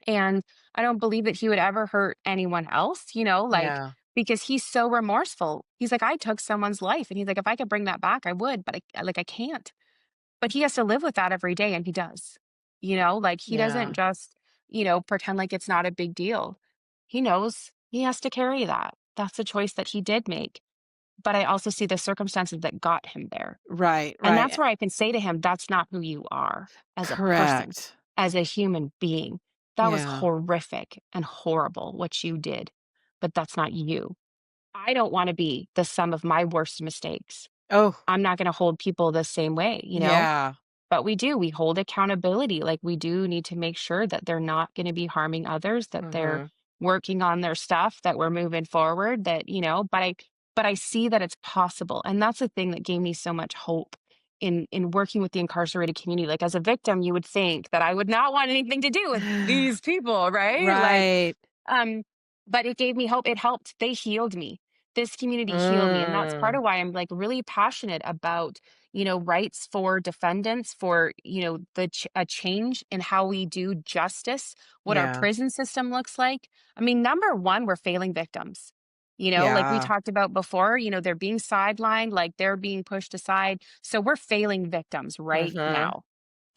and I don't believe that he would ever hurt anyone else, like, Yeah. because he's so remorseful. He's like, I took someone's life, and he's like, if I could bring that back, I would, but I can't. But he has to live with that every day, and he does. Like, he doesn't Yeah. just, pretend like it's not a big deal. He knows he has to carry that. That's a choice that he did make. But I also see the circumstances that got him there. Right, And right. that's where I can say to him, that's not who you are as a person, Correct. as a human being. That was Yeah. horrific and horrible what you did, but that's not you. I don't want to be the sum of my worst mistakes. Oh, I'm not going to hold people the same way. yeah. But we hold accountability. Like, we do need to make sure that they're not going to be harming others, that they're Mhm. working on their stuff, that we're moving forward, but I see that it's possible. And that's the thing that gave me so much hope in working with the incarcerated community. Like, as a victim, you would think that I would not want anything to do with these people, right? Like, Right. um, but it gave me hope. It helped. They healed me. This community healed me. And that's part Mm. of why I'm like really passionate about, rights for defendants, for, a change in how we do justice, what our Yeah. prison system looks like. I mean, number one, we're failing victims. Like we Yeah. talked about before, they're being sidelined, like they're being pushed aside. So we're failing victims right Mhm. now.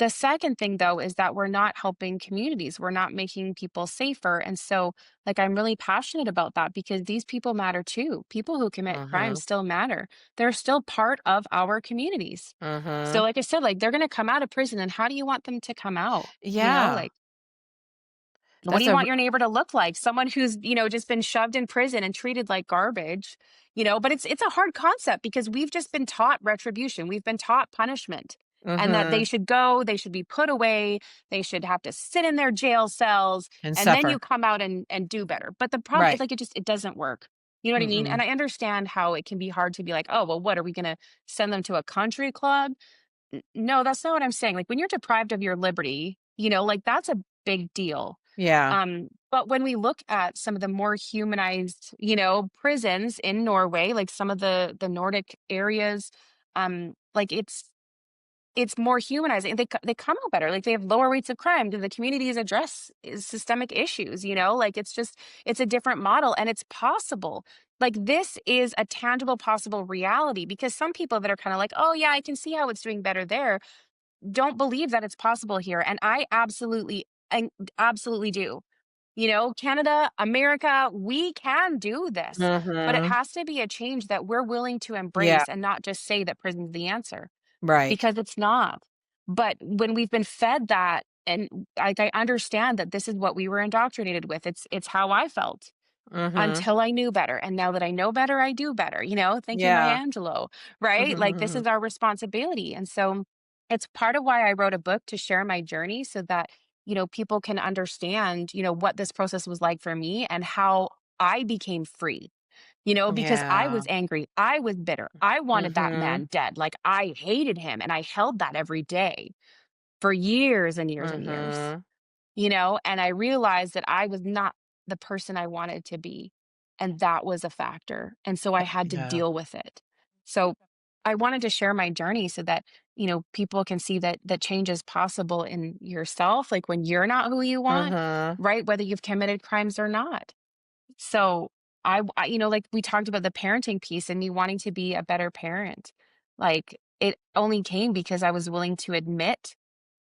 The second thing, though, is that we're not helping communities. We're not making people safer. And so, like, I'm really passionate about that because these people matter too. People who commit crimes Mhm. still matter. They're still part of our communities. So, Mhm. like I said, like, they're going to come out of prison. And how do you want them to come out? Yeah. Like, what do That's you a want your neighbor to look like? Someone who's, just been shoved in prison and treated like garbage, but it's a hard concept because we've just been taught retribution. We've been taught punishment and that they mhm. should go, they should be put away, they should have to sit in their jail cells, And and then you suffer. come out and do better. But the problem is Right. like it doesn't work. You know what I mean? And Mm-mm. I understand how it can be hard to be like, oh, well, what are we gonna send them to a country club? No, that's not what I'm saying. Like when you're deprived of your liberty, like that's a big deal. Yeah. But when we look at some of the more humanized, prisons in Norway, like some of the Nordic areas, like it's more humanizing. They come out better. Like they have lower rates of crime. The communities address systemic issues. Like it's a different model, and it's possible. Like this is a tangible, possible reality because some people that are kind of like, oh yeah, I can see how it's doing better there, don't believe that it's possible here, and I absolutely do. Canada, America, we can do this, but it Mhm. has to be a change that we're willing to Yeah. embrace and not just say that prison's the answer Right. because it's not. But when we've been fed that, and like I understand that this is what we were indoctrinated with. It's how I felt Mhm. until I knew better. And now that I know better, I do better. Thank you, Maya Yeah. Angelou, right? Like this is our responsibility. And so it's part of why I wrote a book to share my journey so that, people can understand, what this process was like for me and how I became free, because I Yeah. was angry. I was bitter. I wanted that Mhm. man dead. Like I hated him and I held that every day for years and years and years, Mhm. and I realized that I was not the person I wanted to be. And that was a factor. And so I had to Yeah. deal with it. So I wanted to share my journey so that, people can see that change is possible in yourself, like when you're not who you want, Mhm. right? Whether you've committed crimes or not. So like we talked about the parenting piece and me wanting to be a better parent. Like it only came because I was willing to admit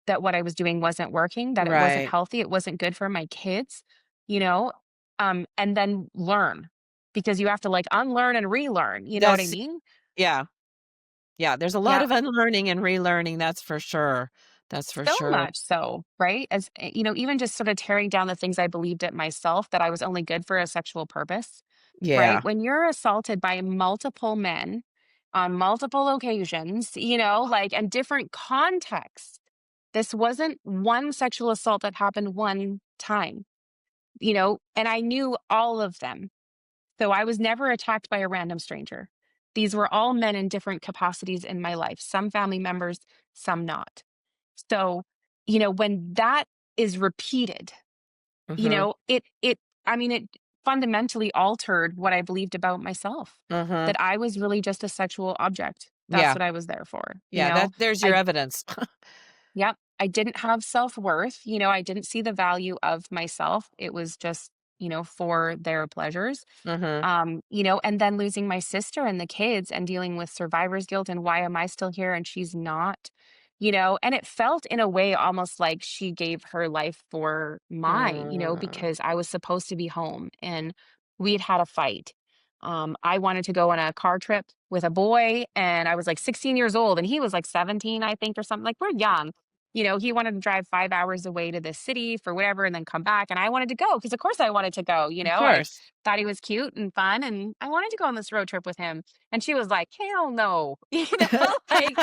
that what I was doing wasn't working, that it wasn't Right. healthy, it wasn't good for my kids, you know, and then learn because you have to like unlearn and relearn. You know what I That's mean? yeah. Yeah, there's a lot Yeah. of unlearning and relearning, that's for sure. That's for So sure. much so, right? As even just sort of tearing down the things I believed it myself that I was only good for a sexual purpose, right? Yeah. When you're assaulted by multiple men on multiple occasions, like and different contexts. This wasn't one sexual assault that happened one time, and I knew all of them. So I was never attacked by a random stranger. These were all men in different capacities in my life, some family members, some not. So, when that is repeated, Mhm. it fundamentally altered what I believed about myself, Mhm. that I was really just a sexual object. That's Yeah. what I was there for. Yeah, there's your I evidence. Yep. I didn't have self-worth. I didn't see the value of myself. It was just, for their pleasures. Mhm. And then losing my sister and the kids and dealing with survivor's guilt and why am I still here and she's not, and it felt in a way almost like she gave her life for mine, Mm. because I was supposed to be home and we had had a fight. I wanted to go on a car trip with a boy and I was like 16 years old and he was like 17, I think, or something. Like we're young. He wanted to drive 5 hours away to the city for whatever and then come back. And I wanted to go because, of course, I wanted to go. Of I course. thought he was cute and fun and I wanted to go on this road trip with him. And she was like, hell no. Like,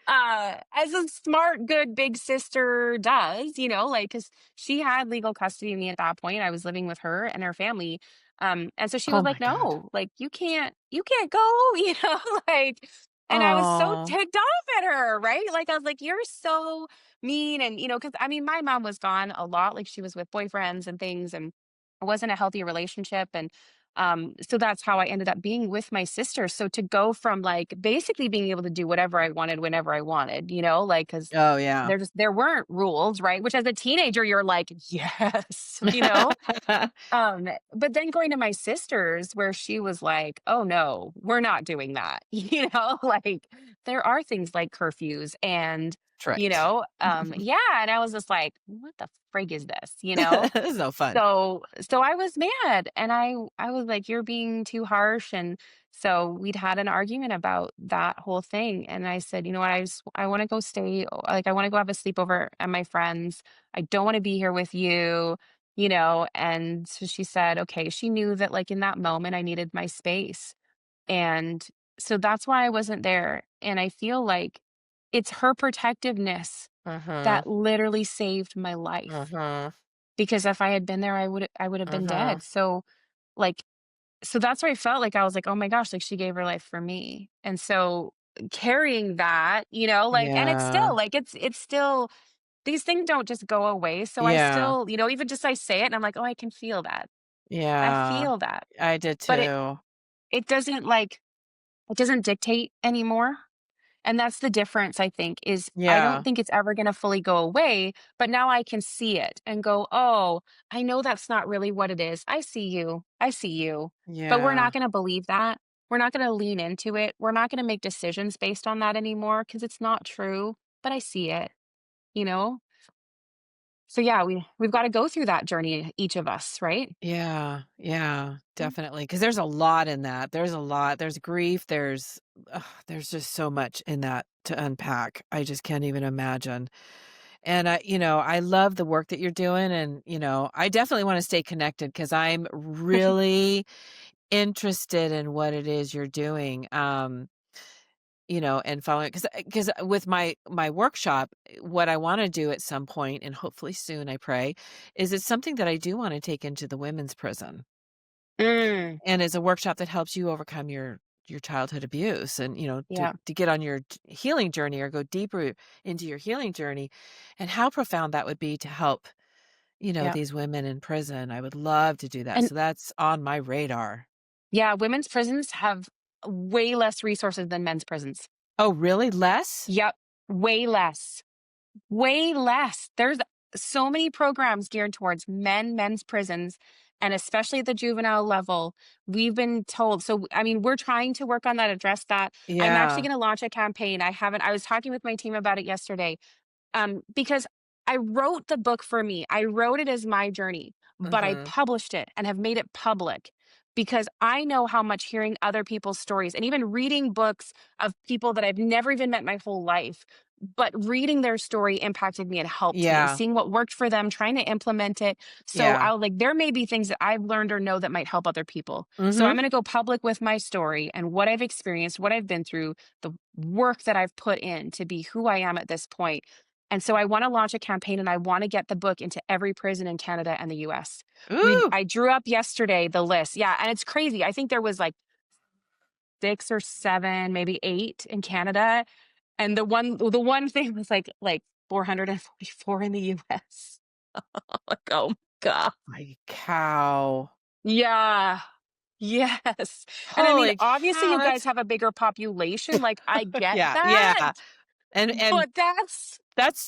as a smart, good big sister does, like, because she had legal custody of me at that point. I was living with her and her family. And so she Oh was like, my god. no, like, you can't go, like, And I was so Oh. ticked off at her, right? Like, I was like, "You're so mean." And, because I mean, my mom was gone a lot, like, she was with boyfriends and things, and it wasn't a healthy relationship. And so that's how I ended up being with my sister. So to go from like basically being able to do whatever I wanted whenever I wanted, like, because Oh, yeah. there weren't rules, right? Which as a teenager, you're like, yes, but then going to my sister's where she was like, "Oh no, we're not doing that." Like there are things like curfews and, Right. yeah. And I was just like, "What the frig is this?" This is no fun. So I was mad and I was like, "You're being too harsh." And so we'd had an argument about that whole thing. And I said, "You know what? I want to go stay, like I want to go have a sleepover at my friend's. I don't want to be here with you. And so she said, okay, she knew that like in that moment I needed my space. And so that's why I wasn't there. And I feel like it's her protectiveness Mhm. that literally saved my life. Mhm. Because if I had been there, I would have been Mhm. dead. Like, so that's where I felt like I was like, oh my gosh, like she gave her life for me. And so carrying that, like, and it's Yeah. still like, it's still, these things don't just go away. So I Yeah. still, even just I say it and I'm like, oh, I can feel that. I Yeah. feel that. I did But it too. it doesn't like it doesn't dictate anymore. And that's the difference, I think, is I don't Yeah. think it's ever gonna fully go away, but now I can see it and go, "Oh, I know that's not really what it is. I see you. I see you." But we're not Yeah. gonna believe that. We're not gonna lean into it. We're not gonna make decisions based on that anymore because it's not true, but I see it, you know? So yeah, we've gotta go through that journey, each of us, right? Yeah. Yeah. Definitely. Because there's a lot in that. There's a lot. There's grief. There's just so much in that to unpack. I just can't even imagine. And I love the work that you're doing, and I definitely want to stay connected because I'm really interested in what it is you're doing. And following because with my workshop, what I want to do at some point, and hopefully soon, I pray, is it's something that I do want to take into the women's prison, Mm, and it's a workshop that helps you overcome your childhood abuse, and to yeah, get on your healing journey or go deeper into your healing journey, and how profound that would be to help yeah. these women in prison. I would love to do that, And so that's on my radar. yeah, women's prisons have way less resources than men's prisons. Oh, really? Less? Yep, way less. Way less. There's so many programs geared towards men's prisons, and especially at the juvenile level. We've been told. So, I mean, we're trying to work on that, address that. I'm actually Yeah. going to launch a campaign. I was talking with my team about it yesterday. Because I wrote the book for me. I wrote it as my journey, but I Mhm. published it and have made it public because I know how much hearing other people's stories and even reading books of people that I've never even met my whole life, but reading their story impacted me and helped me and Yeah. seeing what worked for them, trying to implement it. So Yeah. I was like, there may be things that I've learned or know that might help other people. So I'm Mhm. going to go public with my story and what I've experienced, what I've been through, the work that I've put in to be who I am at this point. And so I want to launch a campaign and I want to get the book into every prison in Canada and the US. Ooh. I drew up yesterday the list. Yeah, and it's crazy. I think there was like 6 or 7, maybe 8 in Canada, and the one thing was like 444 in the US. Like, oh my god. My cow. Yeah. Yes. And I mean, Holy obviously cow, you guys that's have a bigger population, like I get yeah, that, yeah, and but that's that's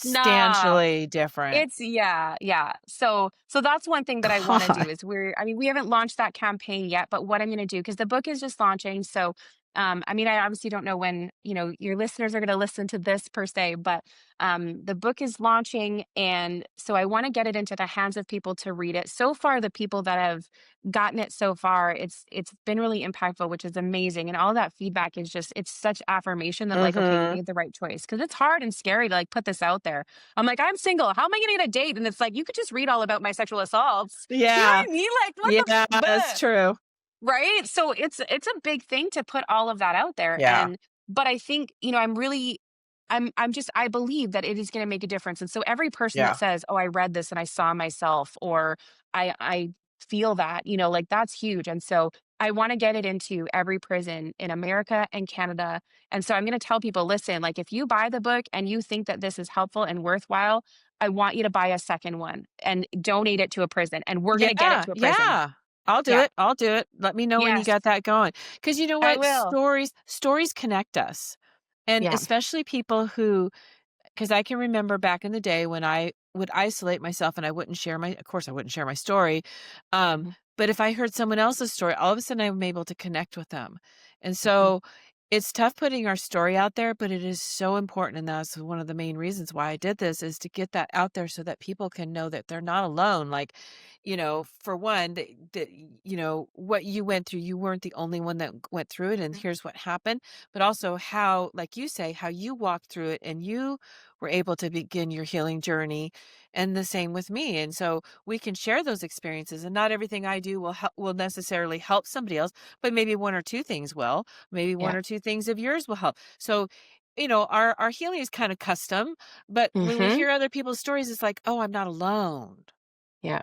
nah. substantially different. It's yeah, yeah. So that's one thing that I wanna do God. is I mean, we haven't launched that campaign yet, but what I'm gonna do, because the book is just launching, so, I mean, I obviously don't know when, your listeners are gonna listen to this per se, but, the book is launching, and so I wanna get it into the hands of people to read it. So far, the people that have gotten it so far, it's been really impactful, which is amazing, and all that feedback is just it's such affirmation that, like, "Okay, you Mhm. made the right choice because it's hard and scary to, like, put this out there. I'm like, "I'm single. How am I gonna get a date?" And it's like, "You could just read all about my sexual assaults." You know Yeah. what I mean? Like, what the Yeah, that's bleh, true. right? So it's a big thing to put all of that out there, Yeah, but I think, I'm just I believe that it is gonna make a difference, and so every person that yeah. says, "Oh, I read this and I saw myself," or "I feel that," like, that's huge, and so I want to get it into every prison in America and Canada. And so I'm going to tell people, listen, like if you buy the book and you think that this is helpful and worthwhile, I want you to buy a second one and donate it to a prison. And we're going to get it Yeah, to a prison. yeah. I'll do Yeah. it, I'll do it. Let me know when you Yes, got that going. Because you know I what? will. Stories connect us, and Yeah. especially people who, because I can remember back in the day when I would isolate myself and I wouldn't share my of course, I wouldn't share my story, Mhm. but if I heard someone else's story, all of a sudden I'm able to connect with them, and Mhm. so it's tough putting our story out there, but it is so important, and that's one of the main reasons why I did this is to get that out there so that people can know that they're not alone, like, for one, what you went through, you weren't the only one that went through it, and here's what happened, but also how, like you say, how you walked through it and you were able to begin your healing journey, and the same with me. And so we can share those experiences, and not everything I do will necessarily help somebody else, but maybe one or two things will. Maybe one Yeah. or two things of yours will help. So, our healing is kind of custom, but when we Mhm. hear other people's stories, it's like, oh, I'm not alone. Yeah.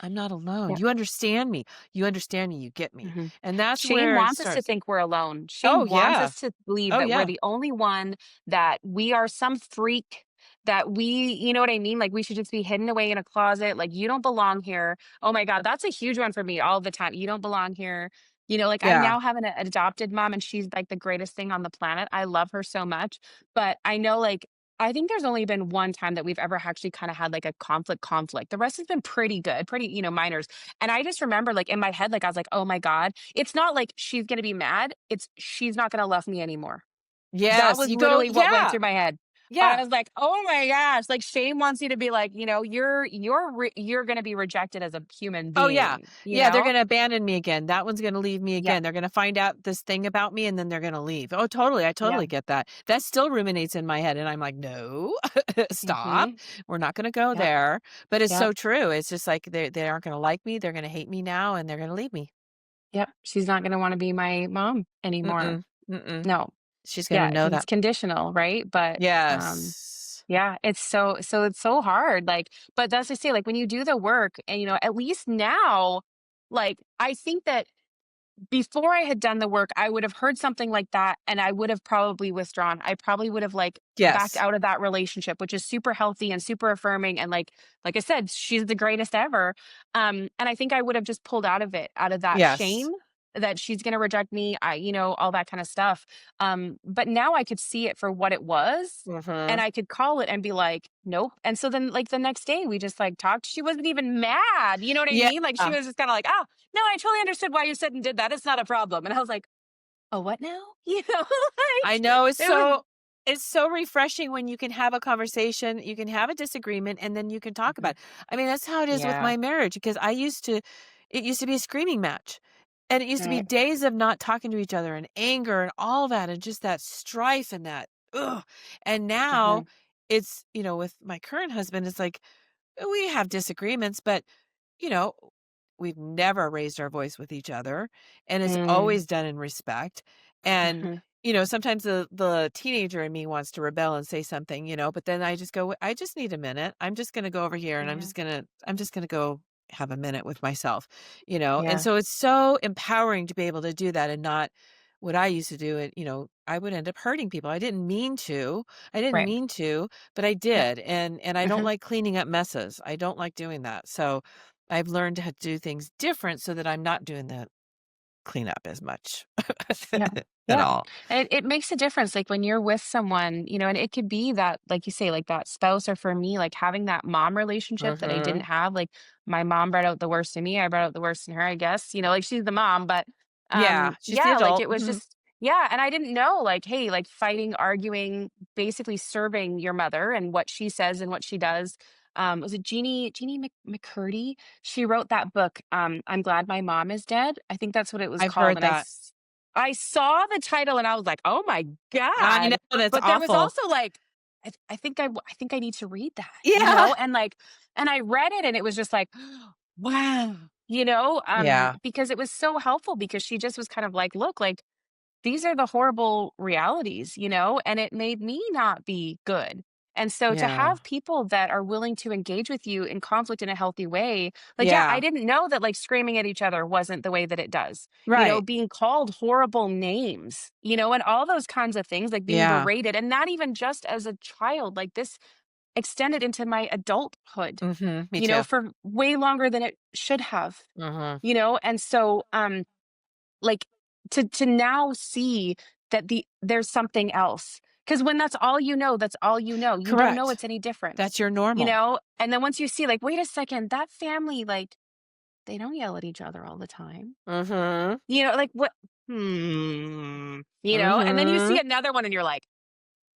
I'm not alone. Yeah. You understand me. You understand me. You get me. Mhm. And that's Shame where it wants us to starts. think we're alone. Oh, Shame wants yeah. us to believe Oh, that we're yeah. the only one, that we are some freak, that you know what I mean? Like we should just be hidden away in a closet. Like you don't belong here. Oh my God, that's a huge one for me all the time. You don't belong here. Like I Yeah. now have an adopted mom and she's like the greatest thing on the planet. I love her so much. But I know like I think there's only been one time that we've ever actually kind of had like a conflict. The rest has been pretty good, pretty, minors. And I just remember like in my head, like I was like, oh my God, it's not like she's gonna be mad. It's she's not gonna love me anymore. That Yes. was You go, literally what went yeah. through my head. I Yeah. was like, oh my gosh, like shame wants you to be like, you're gonna be rejected as a human Oh, yeah. being, Yeah, they're gonna abandon me again. That one's gonna leave me Yeah. again. They're gonna find out this thing about me, and then they're gonna leave. Oh, totally, I Yeah. totally get that. That still ruminates in my head, and I'm like, "No, stop. Mm-hmm. We're not gonna go Yep. there." But it's so Yep. true. It's just like they aren't gonna like me, they're gonna hate me now, and they're gonna leave me. Yep. She's not gonna want to be my mom anymore. Mm-mm, mm-mm. No. She's gonna Yeah, know because that. it's conditional, right? But Yes. yeah, it's so hard. Like, but that's to say, like when you do the work and at least now, like I think that before I had done the work, I would have heard something like that and I would have probably withdrawn. I probably would have like backed Yes. out of that relationship, which is super healthy and super affirming. And like I said, she's the greatest ever. And I think I would have just pulled out of it, out of that Yes. shame that she's gonna reject me, all that kind of stuff. But now I could see it for what it was. And Mhm. I could call it and be like, nope. And so then like the next day we just like talked. She wasn't even mad. You know what I Yeah. mean? Like she was just kind of like, oh, no, I totally understood why you said and did that. It's not a problem. And I was like, oh, what now? I Like know it was, it's so refreshing when you can have a conversation, you can have a disagreement, and then you can talk about Mhm. it. I mean, that's how it is with Yeah. my marriage because it used to be a screaming match. And it used to be Right. days of not talking to each other and anger and all that and just that strife and that ugh. And now Mhm. it's, with my current husband, it's like we have disagreements, but you know, we've never raised our voice with each other, and it's Mm. always done in respect. And, Mhm. sometimes the teenager in me wants to rebel and say something, but then I just go, I just need a minute. I'm just going to go over here and Yeah. I'm just going to go have a minute with myself, And Yeah. so it's so empowering to be able to do that and not what I used to do. And, I would end up hurting people. I didn't mean to. I didn't Right. mean to, but I Yeah. did. And I don't Mhm. like cleaning up messes. I don't like doing that. So I've learned how to do things different so that I'm not doing the cleanup as much Yeah. at Yeah. all. And it makes a difference. Like when you're with someone, and it could be that, like you say, like that spouse, or for me, like having that mom relationship that I didn't Mhm. have. Like my mom brought out the worst in me. I brought out the worst in her, I guess. Like she's the mom, but Yeah, she's the yeah, like adult. it was Mhm. just, yeah. And I didn't know, like, hey, like fighting, arguing, basically serving your mother and what she says and what she does. Was it Jeannie McCurdy? She wrote that book, I'm Glad My Mom Is Dead. I think that's what it was I've called. heard And that. I saw the title and I was like, "Oh my I know, god." that's But there was awful. also like, I think I need to read that, Yeah. And like, and I read it and it was just like, wow, Yeah. because it was so helpful because she just was kind of like, look, like these are the horrible realities, and it made me not be good. And so to Yeah. have people that are willing to engage with you in conflict in a healthy way, like, yeah, I Yeah. didn't know that like screaming at each other wasn't the way that it does. Right. Being called horrible names, and all those kinds of things, like being Yeah. berated, and not even just as a child, like this extended into my adulthood, Mhm. Me too. for way longer than it should have, Mhm. and so like to now see that there's something else, because when that's all that's all you don't know Correct. it's any different, That's your normal. and then once you see, like, wait a second, that family, like, they don't yell at each other all the time, Mhm. like, what, and then you see Mhm. another one and you're like,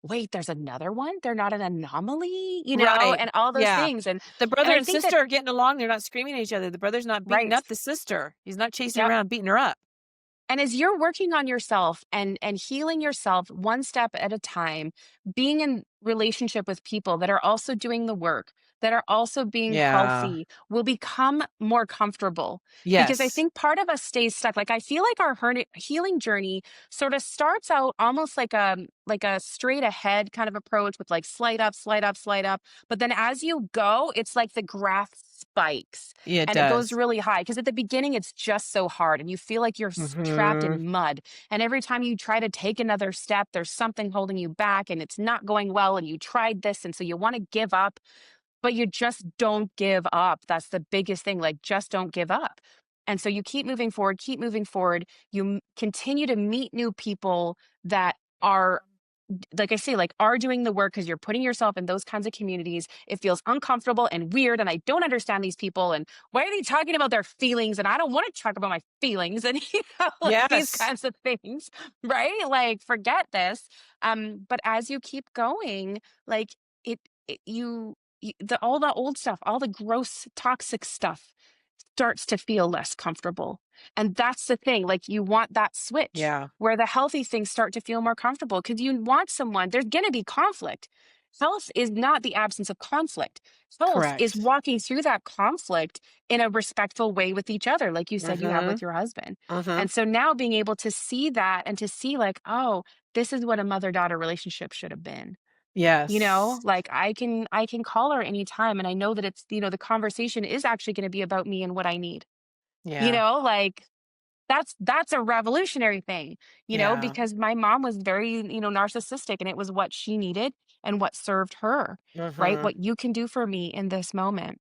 wait, there's another one, they're not an anomaly, Right. and all those Yeah. things, and The and brother I and think that, sister are getting along, they're not screaming at each other. The brother's not beating right. up the sister. He's not chasing her Yep. around beating her up. And as you're working on yourself and healing yourself one step at a time, being in relationship with people that are also doing the work, that are also being Yeah. healthy, will become more comfortable. Because I Yes. think part of us stays stuck. Like, I feel like our healing journey sort of starts out almost like a straight ahead kind of approach with like slight up, slight up, slight up. But then as you go, it's like the graph spikes Yeah, it and it goes does. really high, because at the beginning it's just so hard and you feel like you're trapped Mhm. in mud, and every time you try to take another step there's something holding you back and it's not going well, and you tried this and so you want to give up, but you just don't give up. That's the biggest thing, like, just don't give up. And so you keep moving forward, you continue to meet new people that are, like I say, like, are doing the work, because you're putting yourself in those kinds of communities. It feels uncomfortable and weird, and I don't understand these people. And why are they talking about their feelings? And I don't want to talk about my feelings, and like these Yes. kinds of things, right? Like, forget this. But as you keep going, like, it, all the old stuff, all the gross, toxic stuff starts to feel less comfortable. And that's the thing. Like, you want that switch Yeah. where the healthy things start to feel more comfortable, because you want someone, there's going to be conflict. Health is not the absence of conflict. Health is Correct. walking through that conflict in a respectful way with each other, like you said you have with Mhm. your husband. Mhm. And so now being able to see that and to see, like, oh, this is what a mother-daughter relationship should have been. Yes. Like, I can call her anytime, and I know that it's, the conversation is actually going to be about me and what I need. Yeah. Like, that's a revolutionary thing, Yeah. because my mom was very, narcissistic, and it was what she needed and what served her, right? Mhm. What you can do for me in this moment.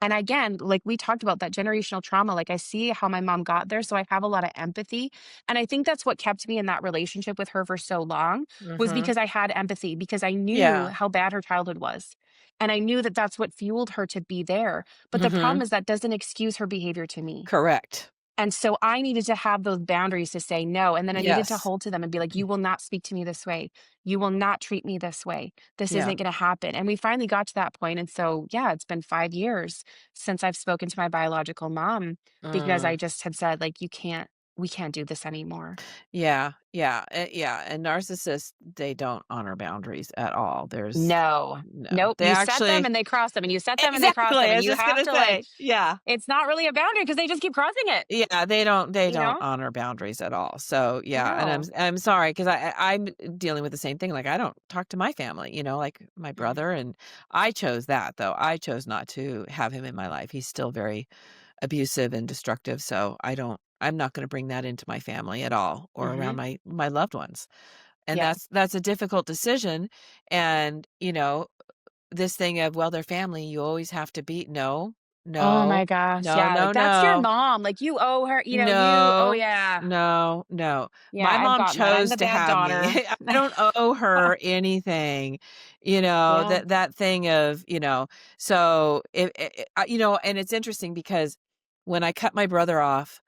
And again, like we talked about that generational trauma, like I see how my mom got there. So I have a lot of empathy. And I think that's what kept me in that relationship with her for so long, was Mhm. because I had empathy, because I knew Yeah. how bad her childhood was. And I knew that that's what fueled her to be there. But the problem Mhm. is that doesn't excuse her behavior to me. Correct. And so I needed to have those boundaries to say no. And then I needed to Yes. hold to them and be like, you will not speak to me this way. You will not treat me this way. This Yeah. isn't going to happen. And we finally got to that point. And so, yeah, it's been 5 years since I've spoken to my biological mom, because I Mm. just had said, like, we can't do this anymore. Yeah. Yeah. Yeah, and narcissists, they don't honor boundaries at all. There's No, no. nope. They You set them actually and they cross them, and you set them and they cross exactly, them. I And was you just have gonna to, like, say, yeah. it's not really a boundary because they just keep crossing it, Yeah, they don't you honor boundaries at all. So, yeah, and No. I'm sorry 'cause I'm dealing with the same thing, like, I don't talk to my family, like my brother, Mhm. and I chose that, though. I chose not to have him in my life. He's still very abusive and destructive, so I'm not gonna bring that into my family at all or around Mhm. my loved ones. And Yeah. that's a difficult decision, and, this thing of, well, they're family, you always have to be no, Oh my no, gosh, no, yeah, like, no, that's your no. mom, like, you owe her, oh, No, yeah. no, no. Yeah, My I've mom gotten that, I'm chose the to bad have me. daughter. I don't owe her anything, Yeah. that thing of, so and it's interesting because when I cut my brother off,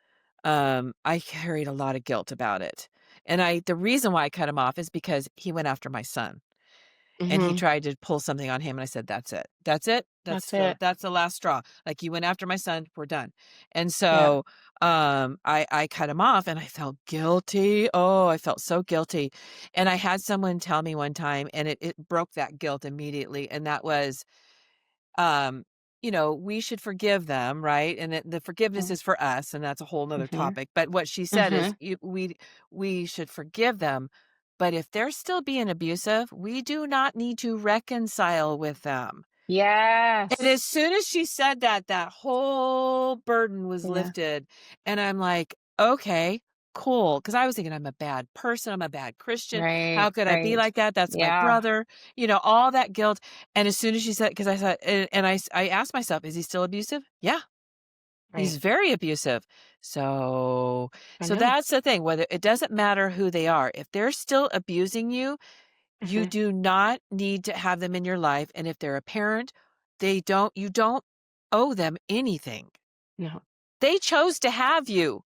I carried a lot of guilt about it. And the reason why I cut him off is because he went after my son. And he Mhm. tried to pull something on him, and I said, "That's it. That's it. That's it. That's the last straw. Like, you went after my son, we're done." And Yeah. so, I cut him off, and I felt guilty. Oh, I felt so guilty. And I had someone tell me one time, and it broke that guilt immediately, and that was, um, we should forgive them, right? And the forgiveness Mm. is for us, and that's a whole 'nother Mhm. topic. But what she said is, Mhm. we should forgive them, But if they're still being abusive, we do not need to reconcile with them. And Yes. as soon as she said that, that whole burden was Yeah. lifted, and I'm like, "Okay, cool." Because I was thinking, "I'm a bad person, I'm a bad Christian. Right. How could I be Right. like that? That's my Yeah. brother." All that guilt, and as soon as she said, because I thought I asked myself, "Is he still abusive?" "Yeah, he's Right. very abusive." So I so know. that's the thing, whether it doesn't matter who they are, if they're still abusing you, you Mhm. do not need to have them in your life, and if they're a parent, you don't owe them anything. No. They chose to have you.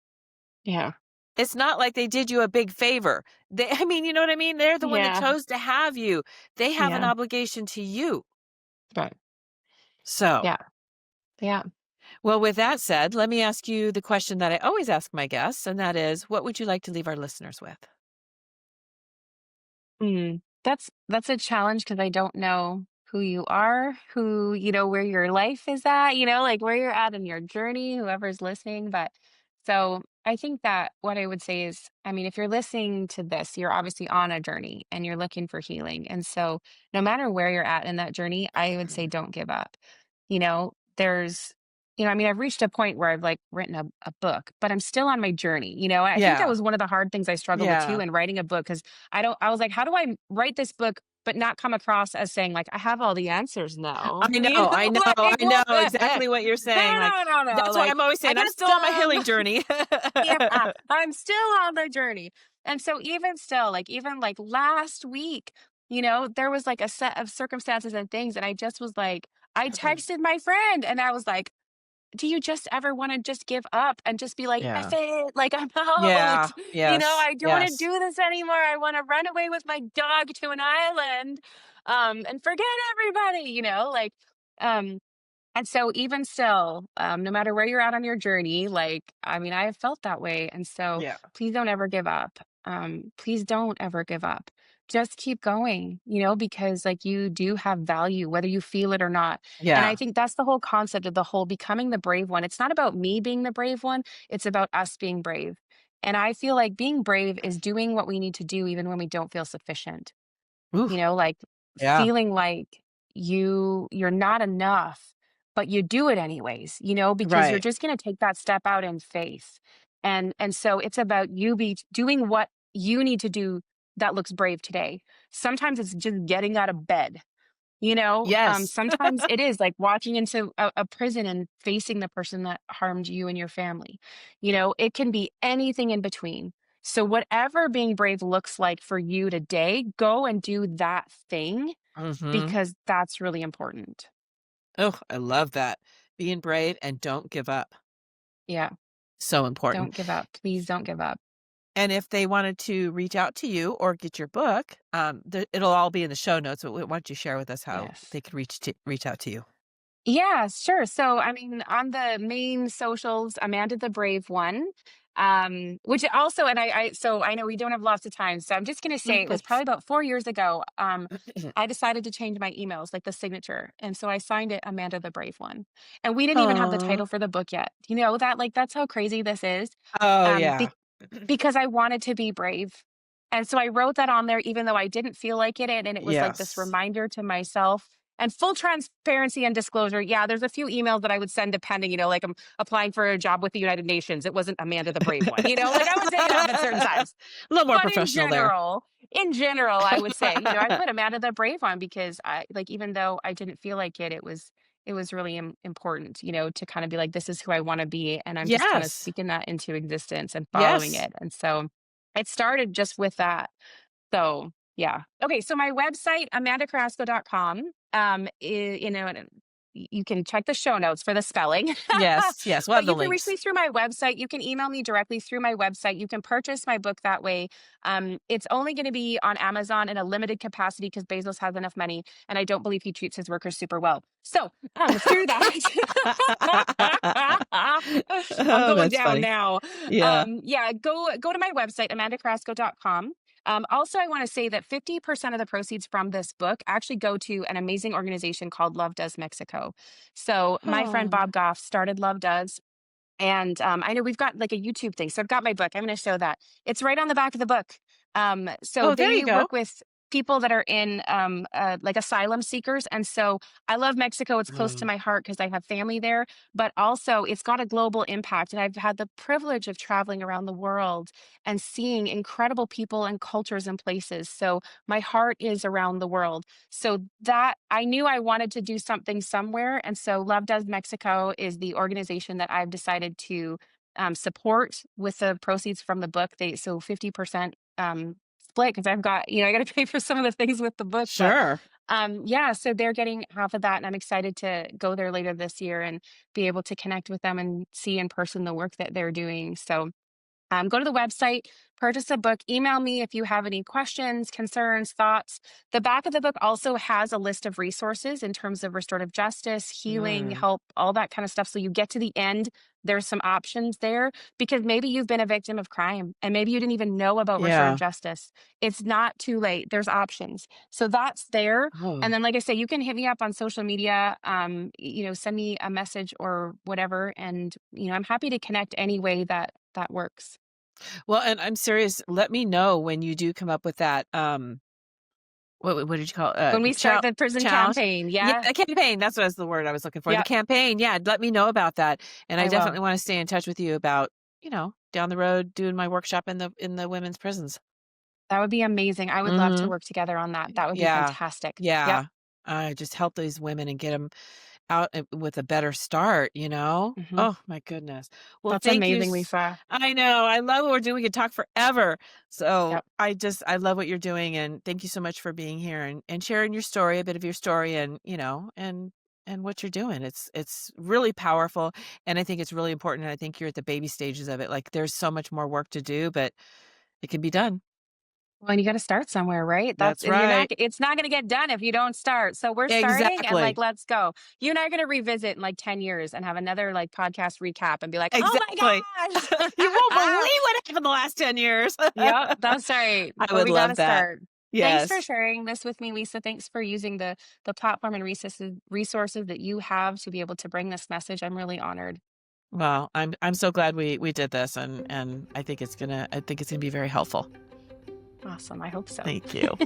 Yeah. It's not like they did you a big favor. You know what I mean? They're the one that Yeah. chose to have you. They have an Yeah. obligation to you. Right. So, Yeah. Yeah. well, with that said, let me ask you the question that I always ask my guests, and that is, what would you like to leave our listeners with? That's a challenge because I don't know who you are, where your life is at, like where you're at in your journey, whoever's listening. But so I think that what I would say is, I mean, if you're listening to this, you're obviously on a journey and you're looking for healing. And so no matter where you're at in that journey, I would say don't give up. There's I mean, I've reached a point where I've like written a book, but I'm still on my journey. I think that Yeah. was one of the hard things I struggled with too Yeah. in writing a book because I was like, how do I write this book but not come across as saying like I have all the answers now? I know, I know, Like I know what? exactly what you're saying, like, No. that's why Like I'm always I saying, "I'm got still on my healing some. journey." Yeah, I'm still on the journey. And so even still, like even like last week, there was like a set of circumstances and things and I just was like I texted my friend and I was like, do you just ever wanna just give up and just be like, "F Yeah. it, like, I'm out." Yeah. Yes. I don't wanna Yes. do this anymore, I wanna run away with my dog to an island, and forget everybody, um and so even still, no matter where you're at on your journey, like, I mean, I have felt that way. And so Yeah. please don't ever give up. Please don't ever give up. Just keep going, because like you do have value, whether you feel it or not. And I Yeah. think that's the whole concept of the whole becoming the brave one. It's not about me being the brave one, it's about us being brave. And I feel like being brave is doing what we need to do even when we don't feel sufficient. Oof. Like Yeah. feeling like you're not enough, but you do it anyways, because you're Right. just going to take that step out in faith. And so it's about you be doing what you need to do that looks brave today. Sometimes it's just getting out of bed. Yes. Sometimes it is like walking into a prison and facing the person that harmed you and your family. It can be anything in between. So, whatever being brave looks like for you today, go and do that thing Mhm. because that's really important. Oh, I love that. Being brave and don't give up. Yeah. So important. Don't give up. Please don't give up. And if they wanted to reach out to you or get your book, it'll all be in the show notes, but why don't you share with us how Yes. they could reach out to you? Yeah, sure. So, I mean, on the main socials, Amanda the Brave One, which also, and so I know we don't have lots of time, so I'm just going to say it was probably about 4 years ago. I decided to change my emails, like the signature, and so I signed it Amanda the Brave One, and we didn't even have the Aw. title for the book yet. You know that, like, that's how crazy this is. Oh, Um, yeah. be- because I wanted to be brave. And so I wrote that on there even though I didn't feel like it, and it was like this Yes. reminder to myself. And full transparency and disclosure, yeah, there's a few emails that I would send depending, like I'm applying for a job with the United Nations. It wasn't Amanda the Brave One, like I would take it off at certain A times. little more But professional there. in general, I would say, I put Amanda the Brave One because I like even though I didn't feel like it was really important, to kind of be like, this is who I want to be. And I'm just kind of Yes. speaking that into existence and following Yes. it. And so it started just with that. So yeah. Okay. So my website, amandacarrasco.com, and you can check the show notes for the spelling. Yes, yes, we'll But have the you can reach links. me through my website. You can email me directly through my website. You can purchase my book that way. It's only going to be on Amazon in a limited capacity because Bezos has enough money, and I don't believe he treats his workers super well. So through that, I'm Oh, going that's down funny. now. Yeah. Yeah, go to my website, amandacarrasco.com. Also, I want to say that 50% of the proceeds from this book actually go to an amazing organization called Love Does Mexico. So, my friend Oh. Bob Goff started Love Does. And I know we've got like a YouTube thing. So I've got my book. I'm going to show that. It's right on the back of the book. So Oh, there you they go. work with people that are in like asylum seekers. And so I love Mexico. It's close to Mm. my heart because I have family there, but also it's got a global impact. And I've had the privilege of traveling around the world and seeing incredible people and cultures and places. So my heart is around the world. So that I knew I wanted to do something somewhere. And so Love Does Mexico is the organization that I've decided to support with the proceeds from the book. They so 50% split because I've got, I got to pay for some of the things with the book. But Sure. yeah, so they're getting half of that. And I'm excited to go there later this year and be able to connect with them and see in person the work that they're doing. So go to the website, purchase a book, email me if you have any questions, concerns, thoughts. The back of the book also has a list of resources in terms of restorative justice, healing, Mm. help, all that kind of stuff. So you get to the end, there's some options there because maybe you've been a victim of crime and maybe you didn't even know about restorative Yeah. justice. It's not too late. There's options. So that's there. And Oh. then, like I say, you can hit me up on social media, send me a message or whatever. And, I'm happy to connect any way that works. Well, and I'm serious, let me know when you do come up with that, what did you call it? When we start the prison Challenge? campaign, Yeah, yeah. a campaign, that's what was the word I was looking for. The Yep, campaign, yeah, let me know about that, and I I will. definitely wanna stay in touch with you about, down the road doing my workshop in the women's prisons. That would be amazing. I would love to Mhm. work together on that. That would be Yeah. fantastic. Yep. Yeah. Just help these women and get them out, with a better start, you know? Mhm. Oh my goodness. Well, That's thank you amazing, s Lisa. I know, I love what we're doing, we could talk forever. So, Yep. I love what you're doing, and thank you so much for being here and sharing your story, a bit of your story and, and what you're doing. It's really powerful, and I think it's really important, and I think you're at the baby stages of it. Like, there's so much more work to do, but it can be done. Well, and you gotta start somewhere, right? That's You're not right. it's not gonna get done if you don't start. So we're starting and, like, Exactly. let's go. You and I are gonna revisit in, like, 10 years and have another, like, podcast recap and be like, "Oh Exactly. my You won't gosh." believe what happened the last 10 years. Yep, that's right. I But would we gotta love that. start. Thanks for Yes. sharing this with me, Lisa. Thanks for using the platform and resources that you have to be able to bring this message. I'm really honored. Well, I'm so glad we did this, and I think it's gonna be very helpful. Awesome. I hope so. Thank you.